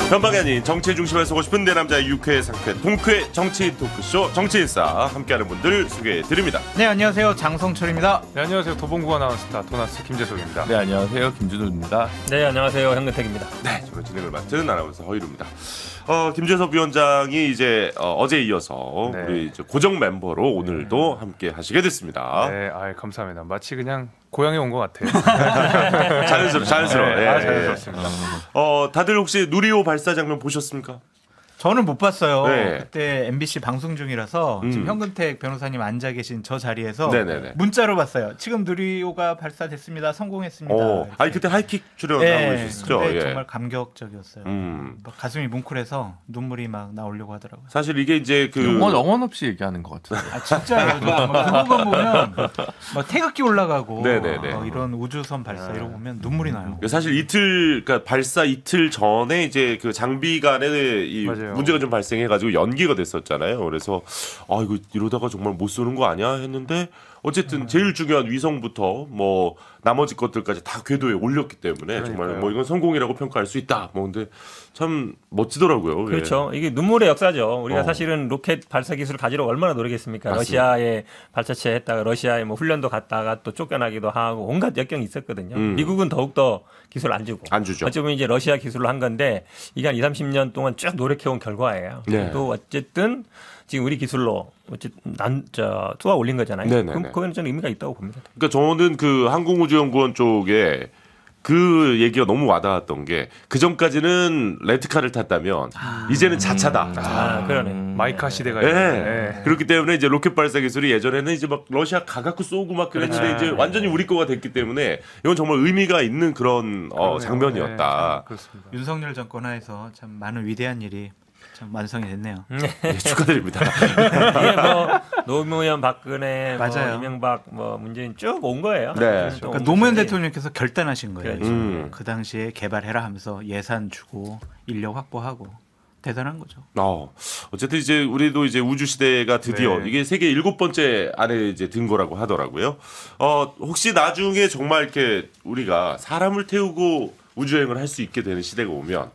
변방이 아닌 정치의 중심에 서고 싶은 내 남자의 유쾌 상쾌 통쾌 정치 토크쇼 정치인싸 함께하는 분들 소개해드립니다. 네, 안녕하세요. 장성철입니다. 네, 안녕하세요. 도봉구 아나운서다 도나스 김재석입니다. 네, 안녕하세요. 김준호입니다. 네, 안녕하세요. 현근택입니다. 네, 저는 진행을 맡은 아나운서 허이루입니다. 김재석 위원장이 이제 어제에 이어서 네. 우리 이제 고정 멤버로 오늘도 함께 하시게 됐습니다. 네, 감사합니다. 마치 그냥 고향에 온 것 같아요. 자연스러워. 네, 예, 자연스럽습니다. 다들 혹시 누리호 발사 장면 보셨습니까? 저는 못 봤어요. 네. 그때 MBC 방송 중이라서 지금 현근택 변호사님 앉아 계신 저 자리에서 네네네. 문자로 봤어요. 지금 누리호가 발사됐습니다. 성공했습니다. 아니 그때 하이킥 출연하고 계셨죠? 근데 예. 정말 감격적이었어요. 막 가슴이 뭉클해서 눈물이 막 나오려고 하더라고요. 사실 이게 이제 영혼 없이 얘기하는 것 같아요. 아, 진짜요. 그 부분 보면 막 태극기 올라가고 네네네. 이런 우주선 발사 이런 거 보면 눈물이 나요. 사실 그러니까 발사 이틀 전에 이제 그 장비 간에 이 맞아요. 문제가 좀 발생해가지고 연기가 됐었잖아요. 그래서 이거 이러다가 정말 못 쏘는 거 아니야 했는데 어쨌든 제일 중요한 위성부터 뭐 나머지 것들까지 다 궤도에 올렸기 때문에 정말 그러니까요. 뭐 이건 성공이라고 평가할 수 있다. 뭐 근데 참 멋지더라고요. 그렇죠. 이게 눈물의 역사죠. 우리가 사실은 로켓 발사 기술을 가지러 얼마나 노력했습니까? 맞습니다. 러시아에 발사체 했다가 러시아에 뭐 훈련도 갔다가 또 쫓겨나기도 하고 온갖 역경이 있었거든요. 미국은 더욱더 기술 안 주고. 안 주죠. 어찌 보면 이제 러시아 기술로 한 건데 이게 한 20, 30년 동안 쭉 노력해온 결과예요. 네. 또 어쨌든 지금 우리 기술로 어쨌든 쏘아 올린 거잖아요. 네네네. 그럼 거기는 저는 의미가 있다고 봅니다. 그러니까 저는 그 항공우주연구원 쪽에 그 얘기가 너무 와닿았던 게 그 전까지는 렌트카를 탔다면 이제는 자차다. 그러네. 마이카 시대가 예. 있는데 그렇기 때문에 이제 로켓 발사 기술이 예전에는 이제 막 러시아 가갖고 쏘고 막 그랬는데 이제 완전히 우리 거가 됐기 때문에 이건 정말 의미가 있는 그런 장면이었다. 네, 그렇습니다. 윤석열 정권 하에서 참 많은 위대한 일이 참 완성이 됐네요. 네, 축하드립니다. 이게 뭐 노무현, 박근혜, 맞아요. 뭐 이명박, 뭐 문재인 쭉 온 거예요. 네. 그러니까 노무현 대통령께서 결단하신 거예요. 그렇죠. 그 당시에 개발해라 하면서 예산 주고 인력 확보하고 대단한 거죠. 어쨌든 이제 우리도 이제 우주 시대가 드디어 네. 이게 세계 7번째 안에 이제 든 거라고 하더라고요. 혹시 나중에 정말 이렇게 우리가 사람을 태우고 우주여행을 할 수 있게 되는 시대가 오면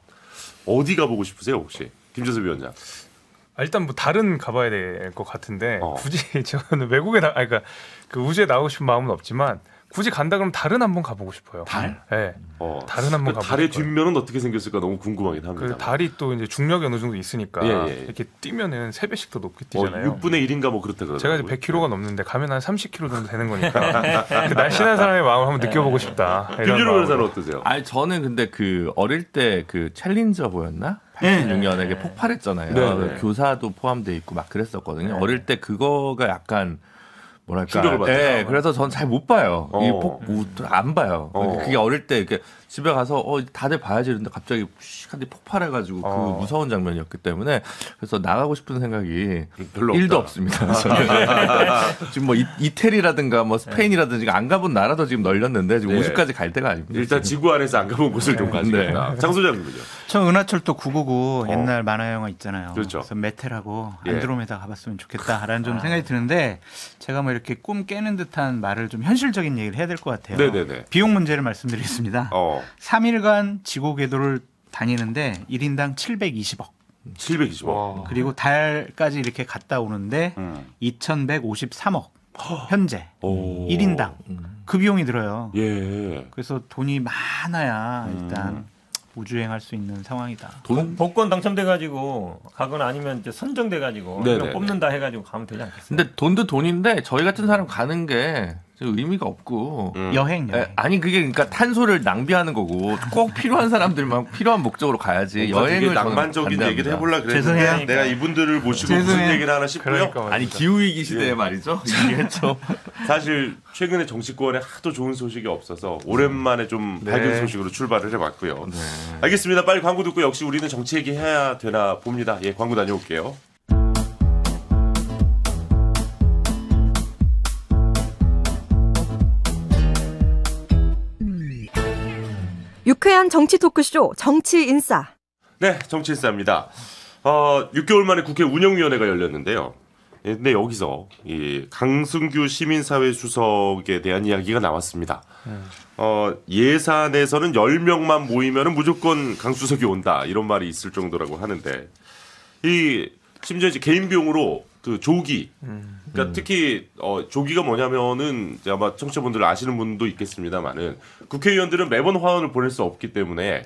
어디 가보고 싶으세요, 혹시? 김재섭 위원장. 일단 뭐 다른 가봐야 될 것 같은데 굳이 저는 외국에 그러니까 그 우주에 나오고 싶은 마음은 없지만 굳이 간다 그러면 달은 한번 가보고 싶어요. 달? 네. 달은 한번 가보고 달의 싶어요. 뒷면은 어떻게 생겼을까 너무 궁금하긴 합니다. 그 달이 또 이제 중력이 어느 정도 있으니까 예. 이렇게 뛰면은 3배씩 더 높게 뛰잖아요. 6분의 1인가 뭐 그렇다 그러더라고요. 제가 이제 100kg가 넘는데 가면 한 30kg 정도 되는 거니까 그 날씬한 사람의 마음을 한번 느껴보고 싶다. 이런 김준호 마음으로. 변호사는 어떠세요? 아니 저는 근데 그 어릴 때 그 챌린저 보였나? 86년에 폭발했잖아요. 네. 교사도 포함돼 있고 막 그랬었거든요. 어릴 때 그거가 약간 뭐랄까. 충격을 받았어요. 네, 그래서 전 잘 못 봐요. 안 봐요. 그게 어릴 때 이렇게 집에 가서 다들 봐야지 이러는데 갑자기 씩 폭발해가지고 그 무서운 장면이었기 때문에 그래서 나가고 싶은 생각이 별로 1도 없다. 없습니다. 저는. 지금 뭐 이태리라든가 뭐 스페인이라든지 안 가본 나라도 지금 널렸는데 지금 네. 우주까지 갈 때가 아닙니다. 일단 지구 안에서 안 가본 곳을 좀 가시겠다. 장 소장님은요? 저 은하철도 999 옛날 만화 영화 있잖아요. 그렇죠. 그래서 메텔하고 예. 안드로메다 가봤으면 좋겠다라는 좀 생각이 드는데 제가 뭐 이렇게 꿈 깨는 듯한 말을 좀 현실적인 얘기를 해야 될 것 같아요. 네네네. 비용 문제를 말씀드리겠습니다. 3일간 지구 궤도를 다니는데 1인당 720억. 720억. 그리고 달까지 이렇게 갔다 오는데 2,153억 현재 1인당 그 비용이 들어요. 예. 그래서 돈이 많아야 일단 우주여행할 수 있는 상황이다. 복권 당첨돼가지고 가거나 아니면 이제 선정돼가지고 네네네. 뽑는다 해가지고 가면 되지 않겠어요? 근데 돈도 돈인데 저희 같은 사람 가는 게 의미가 없고 여행. 아니 그게 그러니까 탄소를 낭비하는 거고 꼭 필요한 사람들만 필요한 목적으로 가야지 여행을 여행을 낭만적인 저는 얘기를 반대합니다. 해보려 그랬는데 죄송해요. 내가 이분들을 모시고 죄송해요. 무슨 얘기를 하나 싶고요. 그러니까 아니 기후위기 시대에 말이죠. 이게 좀 사실 최근에 정치권에 하도 좋은 소식이 없어서 오랜만에 좀 밝은 소식으로 출발을 해봤고요. 알겠습니다. 빨리 광고 듣고 역시 우리는 정치 얘기 해야 되나 봅니다. 예, 광고 다녀올게요. 유쾌한 정치 토크쇼 정치인싸. 네, 정치인싸입니다. 6개월 만에 국회 운영위원회가 열렸는데요. 근데 여기서 이 강승규 시민사회 수석에 대한 이야기가 나왔습니다. 예산에서는 10명만 모이면 무조건 강 수석이 온다 이런 말이 있을 정도라고 하는데 이 심지어 이제 개인 비용으로 그 조기 그러니까 특히 조기가 뭐냐면은 이제 아마 청취자분들 아시는 분도 있겠습니다만은 국회의원들은 매번 화원을 보낼 수 없기 때문에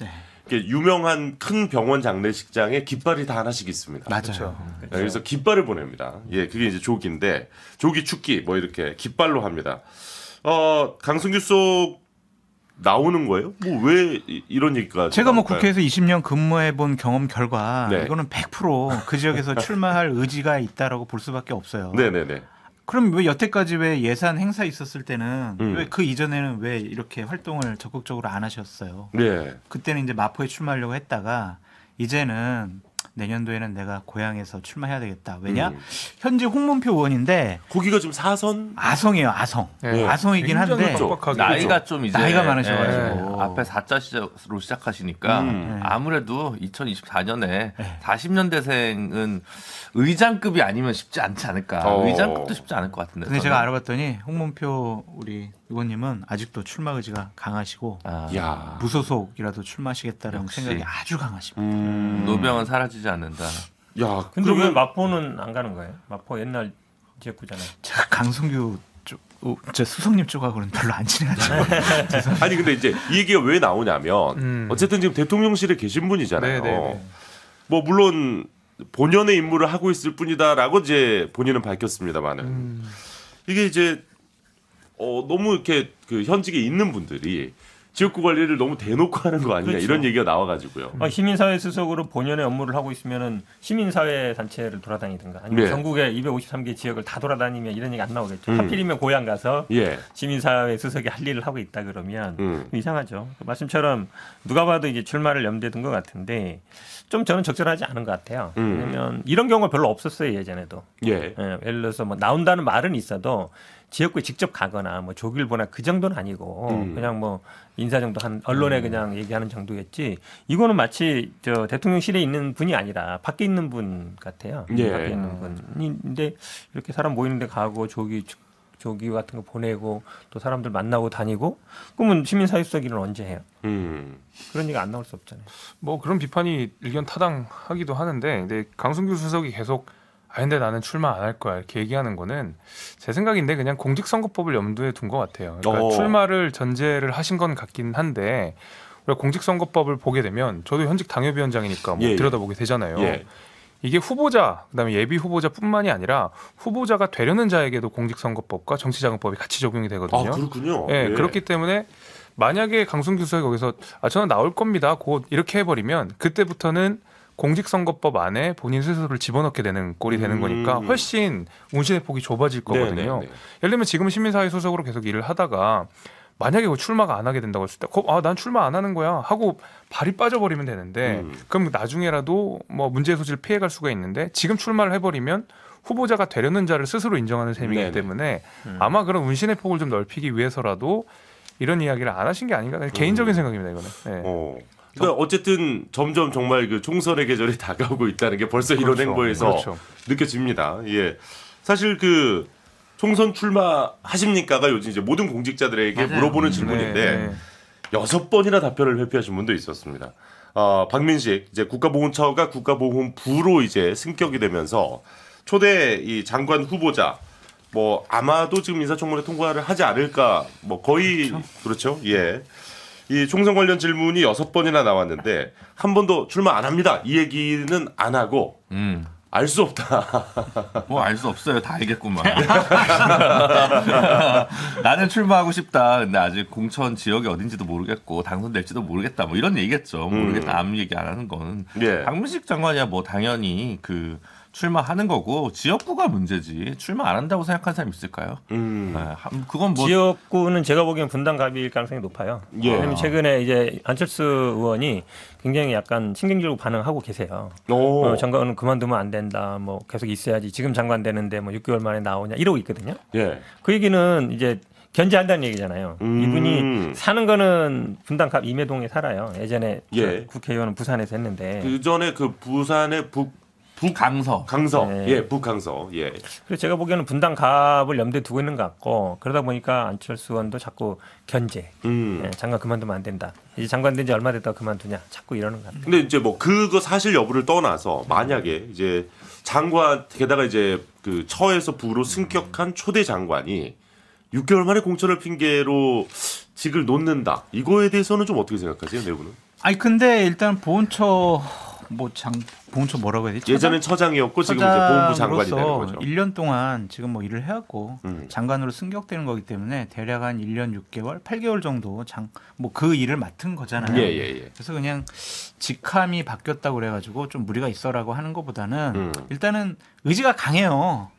이렇게 유명한 큰 병원 장례식장에 깃발이 다 하나씩 있습니다. 맞아요. 그래서 깃발을 보냅니다. 예, 그게 이제 조기인데 조기 축기 뭐 이렇게 깃발로 합니다. 강승규 속 나오는 거예요? 뭐 왜 이런 얘기가 제가 뭐 나올까요? 국회에서 20년 근무해 본 경험 결과 네. 이거는 100%그 지역에서 출마할 의지가 있다라고 볼 수밖에 없어요. 네네네. 그럼 왜 여태까지 왜 예산 행사 있었을 때는 음. 왜 그 이전에는 왜 이렇게 활동을 적극적으로 안 하셨어요? 네. 그때는 이제 마포에 출마하려고 했다가 이제는 내년도에는 내가 고향에서 출마해야 되겠다. 왜냐? 현재 홍문표 의원인데 거기가 지금 사선 아성이에요. 아성. 네. 아성이긴 굉장히 한데 빡빡하게. 나이가 좀 이제 나이가 많으셔가지고. 앞에 4자로 시작하시니까 아무래도 2024년에 40년대생은 의장급이 아니면 쉽지 않지 않을까. 의장급도 쉽지 않을 것 같은데. 근데 저는. 제가 알아봤더니 홍문표 우리 의원님은 아직도 출마 의지가 강하시고 야. 무소속이라도 출마하시겠다는 역시. 생각이 아주 강하십니다. 노병은 사라지지 않는다. 야. 근데 왜 그러면 마포는 안 가는 거예요? 마포 옛날 지역구잖아요. 제가 강성규 쪽, 저 수석님 쪽하고는 별로 안 친해가지고 아니 근데 이제 이 얘기가 왜 나오냐면 어쨌든 지금 대통령실에 계신 분이잖아요. 네네네. 뭐 물론 본연의 임무를 하고 있을 뿐이다라고 이제 본인은 밝혔습니다만은 이게 이제 너무 이렇게 그 현직에 있는 분들이 지역구 관리를 너무 대놓고 하는 거 아니냐 그렇죠. 이런 얘기가 나와가지고요. 시민사회 수석으로 본연의 업무를 하고 있으면은 시민사회 단체를 돌아다니든가 아니면 네. 전국의 253개 지역을 다 돌아다니면 이런 얘기 안 나오겠죠. 음. 하필이면 고향 가서 예. 시민사회 수석이 할 일을 하고 있다 그러면 이상하죠. 그 말씀처럼 누가 봐도 이제 출마를 염두에 둔 것 같은데 좀 저는 적절하지 않은 것 같아요. 왜냐하면 이런 경우가 별로 없었어요 예전에도. 예. 예를 들어서 뭐 나온다는 말은 있어도 지역구에 직접 가거나 뭐 조기를 보나 그 정도는 아니고 그냥 뭐 인사 정도 한 언론에 그냥 얘기하는 정도였지. 이거는 마치 저 대통령실에 있는 분이 아니라 밖에 있는 분 같아요. 예. 밖에 있는 분인데 이렇게 사람 모이는데 가고 조기 같은 거 보내고 또 사람들 만나고 다니고 그러면 시민사회수석일은 언제 해요? 그런 얘기가 안 나올 수 없잖아요. 뭐 그런 비판이 일견 타당하기도 하는데 근데 강승규 수석이 계속 근데 나는 출마 안 할 거야 이렇게 얘기하는 거는 제 생각인데 그냥 공직선거법을 염두에 둔 것 같아요. 그러니까 출마를 전제를 하신 건 같긴 한데 우리가 공직선거법을 보게 되면 저도 현직 당협위원장이니까 뭐 예. 들여다보게 되잖아요. 예. 이게 후보자 그다음에 예비 후보자뿐만이 아니라 후보자가 되려는 자에게도 공직선거법과 정치자금법이 같이 적용이 되거든요. 아 그렇군요. 예, 예. 그렇기 때문에 만약에 강승규 수석이 거기서 저는 나올 겁니다. 곧 이렇게 해버리면 그때부터는 공직선거법 안에 본인 스스로를 집어넣게 되는 꼴이 되는 거니까 훨씬 운신의 폭이 좁아질 거거든요. 네네네. 예를 들면 지금 시민사회 소속으로 계속 일을 하다가 만약에 출마가 안 하게 된다고 했을 때 난 출마 안 하는 거야 하고 발이 빠져버리면 되는데 그럼 나중에라도 뭐 문제의 소지를 피해갈 수가 있는데 지금 출마를 해버리면 후보자가 되려는 자를 스스로 인정하는 셈이기 네네. 때문에 아마 그런 운신의 폭을 좀 넓히기 위해서라도 이런 이야기를 안 하신 게 아닌가 개인적인 생각입니다 이거는. 네. 그러니까 어쨌든 점점 정말 그 총선의 계절이 다가오고 있다는 게 벌써 이런 그렇죠. 행보에서 그렇죠. 느껴집니다. 예. 사실 그 총선 출마하십니까가 요즘 이제 모든 공직자들에게 물어보는 질문인데 네. 6번이나 답변을 회피하신 분도 있었습니다. 박민식 이제 국가보훈처가 국가보훈부로 이제 승격이 되면서 초대 이 장관 후보자 뭐 아마도 지금 인사청문회 통과를 하지 않을까 뭐 거의 그렇죠. 예. 이 총선 관련 질문이 6번이나 나왔는데 한 번도 출마 안 합니다. 이 얘기는 안 하고 알 수 없다. 뭐 알 수 없어요. 다 알겠구만. 나는 출마하고 싶다. 근데 아직 공천 지역이 어딘지도 모르겠고 당선될지도 모르겠다. 뭐 이런 얘기겠죠. 모르겠다. 아무 얘기 안 하는 건. 예. 박문식 장관이야 뭐 당연히 그 출마하는 거고 지역구가 문제지. 출마 안 한다고 생각하는 사람 있을까요? 그건 뭐 지역구는 제가 보기엔 분당 갑일 가능성이 높아요. 예. 왜냐하면 최근에 이제 안철수 의원이 굉장히 약간 신경질로 반응하고 계세요. 장관은 그만두면 안 된다. 뭐 계속 있어야지. 지금 장관 되는데 뭐 6개월 만에 나오냐 이러고 있거든요. 예. 그 얘기는 이제 견제한다는 얘기잖아요. 이분이 사는 거는 분당 갑 임해동에 살아요. 예전에 예. 국회의원은 부산에서 했는데. 그 전에 그 부산의 북 강서. 강서, 예, 북강서, 예. 그래서 제가 보기에는 분당 갑을 염두에 두고 있는 것 같고 그러다 보니까 안철수 의원도 자꾸 견제, 예, 장관 그만두면 안 된다. 이제 장관 된 지 얼마 됐다고 그만두냐, 자꾸 이러는 것 같아요. 근데 이제 뭐 그거 사실 여부를 떠나서 만약에 이제 장관 게다가 이제 그 처에서 부로 승격한 초대 장관이 6개월 만에 공천을 핑계로 직을 놓는다. 이거에 대해서는 좀 어떻게 생각하세요, 내부는? 아니 근데 일단 보훈처 보훈처 뭐라고 해야 되지? 예전엔 처장이었고 지금 이제 보훈부 장관이 되는 거죠. 1년 동안 지금 뭐 일을 해왔고 음. 장관으로 승격되는 거기 때문에 대략 한 1년 6개월, 8개월 정도 뭐 그 일을 맡은 거잖아요. 예. 그래서 그냥 직함이 바뀌었다고 그래가지고 좀 무리가 있어라고 하는 것보다는 일단은 의지가 강해요.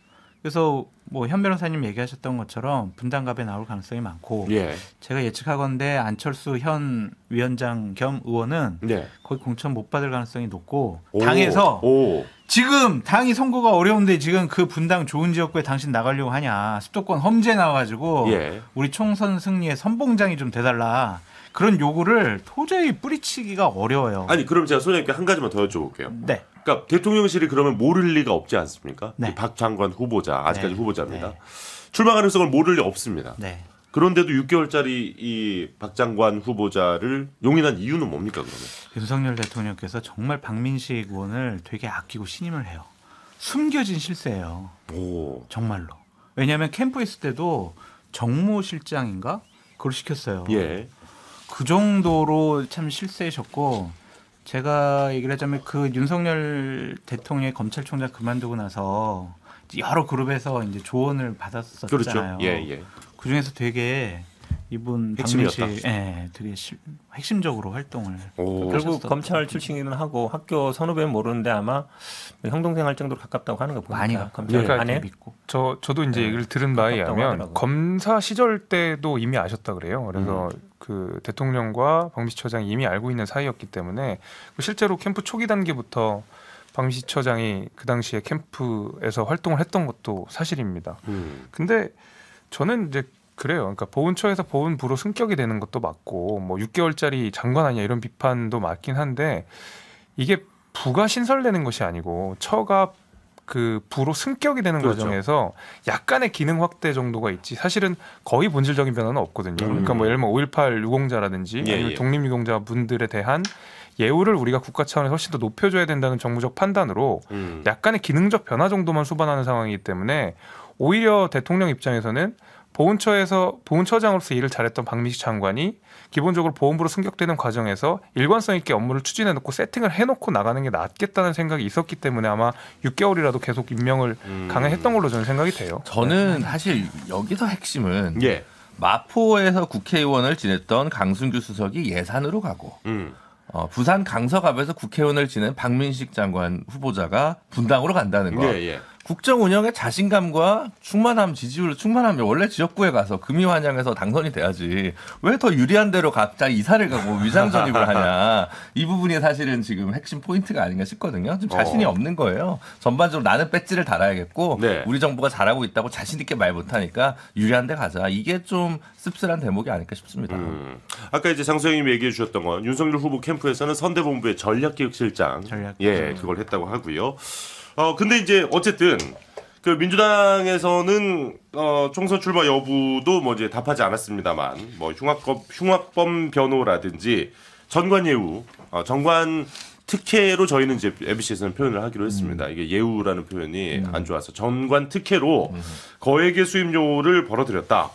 그래서 뭐 현 변호사님 얘기하셨던 것처럼 분당갑에 나올 가능성이 많고 예. 제가 예측하건대 안철수 현 위원장 겸 의원은 네. 거의 공천 못 받을 가능성이 높고 오. 당에서 오. 지금 당이 선거가 어려운데 지금 그 분당 좋은 지역구에 당신 나가려고 하냐, 수도권 험지에 나와가지고 예. 우리 총선 승리에 선봉장이 좀 돼달라, 그런 요구를 도저히 뿌리치기가 어려워요. 아니 그럼 제가 소장님께 한 가지만 더 여쭤볼게요. 네. 그러니까 대통령실이 그러면 모를 리가 없지 않습니까? 네. 이박 장관 후보자 아직까지 네. 후보자입니다. 네. 출마 가능성을 모를 리 없습니다. 네. 그런데도 6개월짜리 이 박 장관 후보자를 용인한 이유는 뭡니까 그러면? 윤석열 대통령께서 정말 박민식 의원을 되게 아끼고 신임을 해요. 숨겨진 실세예요. 오. 정말로. 왜냐하면 캠프 있을 때도 정무실장인가 그걸 시켰어요. 예. 그 정도로 참 실세셨고, 제가 얘기를 하자면 그 윤석열 대통령이 검찰총장 그만두고 나서 여러 그룹에서 이제 조언을 받았었잖아요. 그렇죠. 예. 그 중에서 되게 이분 핵심이었다. 박민식, 예, 되게 핵심적으로 활동을. 오. 결국 하셨었죠. 검찰 출신이기는 하고 학교 선후배는 모르는데 아마 형동생 할 정도로 가깝다고 하는 거 보니까 많이 가까워요. 검찰 그러니까 안에 믿고. 저도 이제 네. 얘기를 들은 바에 가깝다고 의하면 하더라고요. 검사 시절 때도 이미 아셨다 그래요. 그래서 그 대통령과 박민식 처장이 이미 알고 있는 사이였기 때문에 실제로 캠프 초기 단계부터 박민식 처장이 그 당시에 캠프에서 활동을 했던 것도 사실입니다. 근데 저는 이제 그래요. 그러니까 보훈처에서 보훈부로 승격이 되는 것도 맞고 뭐 6개월짜리 장관 아니야 이런 비판도 맞긴 한데, 이게 부가 신설되는 것이 아니고 처가 그 부로 승격이 되는 그렇죠. 과정에서 약간의 기능 확대 정도가 있지 사실은 거의 본질적인 변화는 없거든요. 그러니까 뭐 예를 들면 5.18 유공자라든지 예, 아니면 예. 독립유공자 분들에 대한 예우를 우리가 국가 차원에서 훨씬 더 높여줘야 된다는 정무적 판단으로 약간의 기능적 변화 정도만 수반하는 상황이기 때문에 오히려 대통령 입장에서는 보훈처장으로서 일을 잘했던 박민식 장관이 기본적으로 보훈부로 승격되는 과정에서 일관성 있게 업무를 추진해놓고 세팅을 해놓고 나가는 게 낫겠다는 생각이 있었기 때문에 아마 6개월이라도 계속 임명을 강행했던 걸로 저는 생각이 돼요. 저는 사실 여기서 핵심은 예. 마포에서 국회의원을 지냈던 강순규 수석이 예산으로 가고 부산 강서갑에서 국회의원을 지낸 박민식 장관 후보자가 분당으로 간다는 거. 예. 국정 운영에 자신감과 충만함, 지지율 충만함이 원래 지역구에 가서 금이 환영해서 당선이 돼야지. 왜 더 유리한 데로 갑자기 이사를 가고 위장 전입을 하냐. 이 부분이 사실은 지금 핵심 포인트가 아닌가 싶거든요. 좀 자신이 없는 거예요. 전반적으로 나는 배지를 달아야겠고 네. 우리 정부가 잘하고 있다고 자신 있게 말 못하니까 유리한 데 가자. 이게 좀 씁쓸한 대목이 아닐까 싶습니다. 아까 이제 장소영님이 얘기해 주셨던 건 윤석열 후보 캠프에서는 선대본부의 전략기획실장 예 그걸 했다고 하고요. 근데 이제 어쨌든 그 민주당에서는 총선 출마 여부도 뭐 이제 답하지 않았습니다만 뭐 흉악범 변호라든지 전관 예우, 전관 특혜로 저희는 이제 MBC에서는 표현을 하기로 했습니다. 이게 예우라는 표현이 안 좋아서 전관 특혜로 거액의 수임료를 벌어들였다.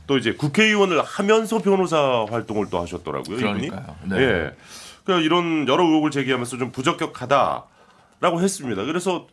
또 이제 국회의원을 하면서 변호사 활동을 또 하셨더라고요. 그러니까요. 이분이. 네. 예. 그러니까 이런 여러 의혹을 제기하면서 좀 부적격하다라고 했습니다. 그래서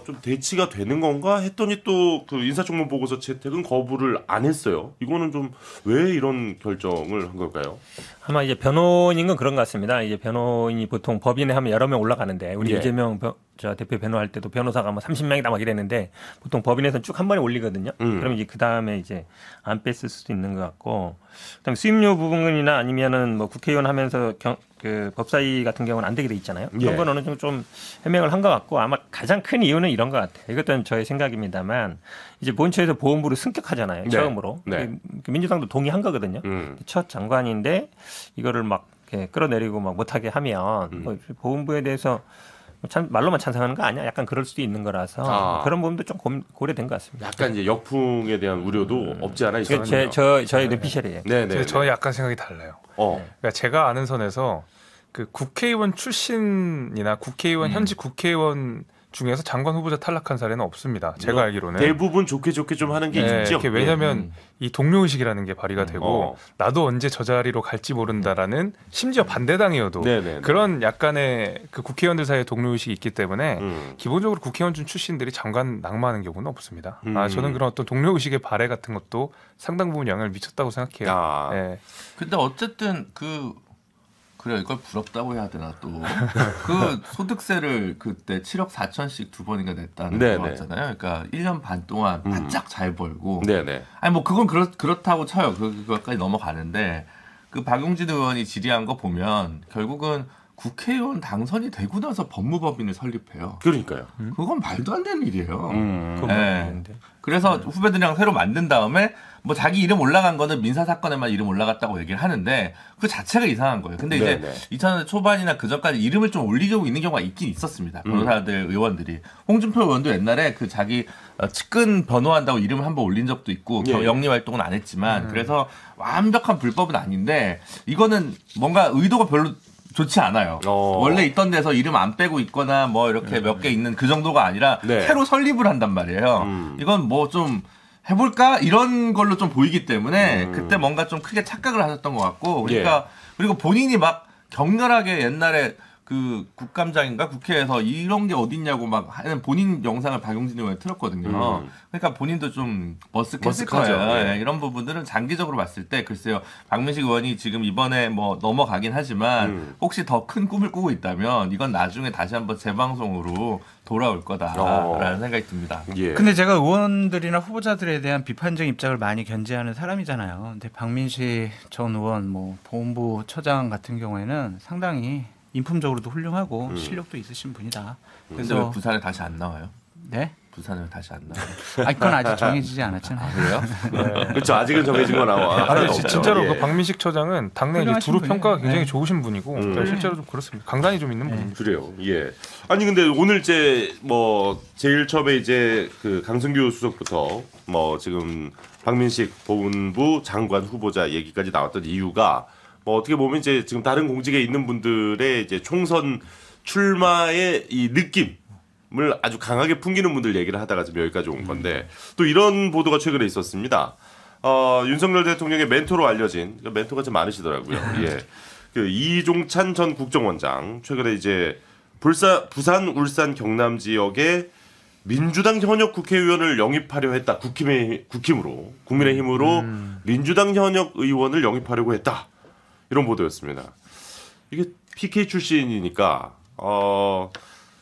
좀 대치가 되는 건가 했더니 또 그 인사청문 보고서 채택은 거부를 안 했어요. 이거는 좀 왜 이런 결정을 한 걸까요? 아마 이제 변호인인 건 그런 것 같습니다. 이제 변호인이 보통 법인에 하면 여러 명 올라가는데 우리 예. 이재명 저 대표 변호할 때도 변호사가 뭐 30명이다 막 이랬는데 보통 법인에서는 쭉 한 번에 올리거든요. 그럼 이제 그 다음에 이제 안 뺐을 수도 있는 것 같고, 그다음에 수임료 부분이나 아니면은 뭐 국회의원 하면서 그 법사위 같은 경우는 안 되게 돼 있잖아요. 그런 예. 건 어느 정도 좀 해명을 한 것 같고, 아마 가장 큰 이유는 이런 것 같아요. 이것도 저의 생각입니다만 이제 본처에서 보훈부로 승격하잖아요. 네. 처음으로. 네. 민주당도 동의한 거거든요. 첫 장관인데 이거를 막 이렇게 끌어내리고 막 못하게 하면 뭐 보훈부에 대해서 참 말로만 찬성하는 거 아니야? 약간 그럴 수도 있는 거라서 그런 부분도 좀 고려된 것 같습니다. 약간 이제 역풍에 대한 우려도 없지 않아 있었네요. 저의 뇌피셜이에요. 네네. 저는 약간 생각이 달라요. 그러니까 제가 아는 선에서 그 국회의원 출신이나 국회의원 현직 국회의원 중에서 장관 후보자 탈락한 사례는 없습니다. 제가 알기로는 대부분 좋게 좀 하는 게 있죠. 왜냐하면 이 동료의식이라는 게 발휘가 되고 나도 언제 저 자리로 갈지 모른다라는 심지어 반대당이어도 그런 약간의 그 국회의원들 사이에 동료의식이 있기 때문에 기본적으로 국회의원 출신들이 장관 낙마하는 경우는 없습니다. 저는 그런 어떤 동료의식의 발해 같은 것도 상당 부분 영향을 미쳤다고 생각해요. 네. 근데 어쨌든 그래 이걸 부럽다고 해야 되나 또 그 소득세를 그때 7억 4천씩 두 번인가 냈다는 거 같잖아요. 그러니까 1년 반 동안 바짝 잘 벌고. 아니 뭐 그건 그렇다고 쳐요. 그것까지 넘어가는데 그 박용진 의원이 질의한 거 보면 결국은 국회의원 당선이 되고 나서 법무법인을 설립해요. 그러니까요. 그건 말도 안 되는 일이에요. 네. 그래서 후배들이랑 새로 만든 다음에 뭐 자기 이름 올라간 거는 민사 사건에만 이름 올라갔다고 얘기를 하는데 그 자체가 이상한 거예요. 근데 이제 2000년대 초반이나 그 전까지 이름을 좀 올리고 있는 경우가 있긴 있었습니다. 변호사들, 의원들이. 홍준표 의원도 옛날에 그 자기 측근 변호한다고 이름을 한번 올린 적도 있고 영리 활동은 안 했지만 그래서 완벽한 불법은 아닌데 이거는 뭔가 의도가 별로 좋지 않아요. 원래 있던 데서 이름 안 빼고 있거나 뭐 이렇게 몇 개 있는 그 정도가 아니라 새로 설립을 한단 말이에요. 이건 뭐 좀 해볼까 이런 걸로 좀 보이기 때문에 그때 뭔가 좀 크게 착각을 하셨던 것 같고 그러니까 그리고 본인이 막 격렬하게 옛날에 그 국감장인가 국회에서 이런 게 어딨냐고 막 하는 본인 영상을 박용진 의원이 틀었거든요. 그러니까 본인도 좀 머쓱했을 거예요. 이런 부분들은 장기적으로 봤을 때 글쎄요. 박민식 의원이 지금 이번에 뭐 넘어가긴 하지만 혹시 더 큰 꿈을 꾸고 있다면 이건 나중에 다시 한번 재방송으로 돌아올 거다라는 생각이 듭니다. 근데 제가 의원들이나 후보자들에 대한 비판적 입장을 많이 견지하는 사람이잖아요. 근데 박민식 전 의원 뭐 보훈부 처장 같은 경우에는 상당히 인품적으로도 훌륭하고 실력도 있으신 분이다. 그래서 왜 부산에 다시 안 나와요? 네? 부산에 다시 안 나와요? 아니 그건 아직 정해지지 않았잖아요. 그래요? 그렇죠. 아직은 정해진 거 나와. 진짜로 그 박민식 처장은 당내 이제 두루 평가가 굉장히 좋으신 분이고 실제로 좀 그렇습니다. 강단이 좀 있는 분입니다. 그래요. 아니 근데 오늘 이제 뭐 제일 처음에 이제 그 강승규 수석부터 뭐 지금 박민식 보훈부 장관 후보자 얘기까지 나왔던 이유가 뭐 어떻게 보면 이제 지금 다른 공직에 있는 분들의 이제 총선 출마의 이 느낌을 아주 강하게 풍기는 분들 얘기를 하다가 지금 여기까지 온 건데 또 이런 보도가 최근에 있었습니다. 윤석열 대통령의 멘토로 알려진 멘토가 좀 많으시더라고요. 그 이종찬 전 국정원장 최근에 이제 부산, 울산, 경남 지역에 민주당 현역 국회의원을 영입하려 했다. 국힘으로 국민의힘으로 민주당 현역 의원을 영입하려고 했다. 이런 보도였습니다. 이게 PK 출신이니까